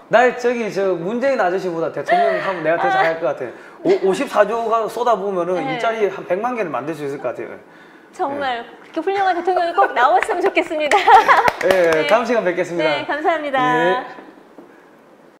날 저기 저 문재인 아저씨보다 대통령 하면 내가 더 잘할 것 같아. 54조가 쏟아부으면은 네. 일자리 한 100만 개를 만들 수 있을 것 같아요. 정말 그렇게 훌륭한 대통령이 꼭 나왔으면 좋겠습니다. 예, 네. 다음 시간 뵙겠습니다. 네, 감사합니다. 예.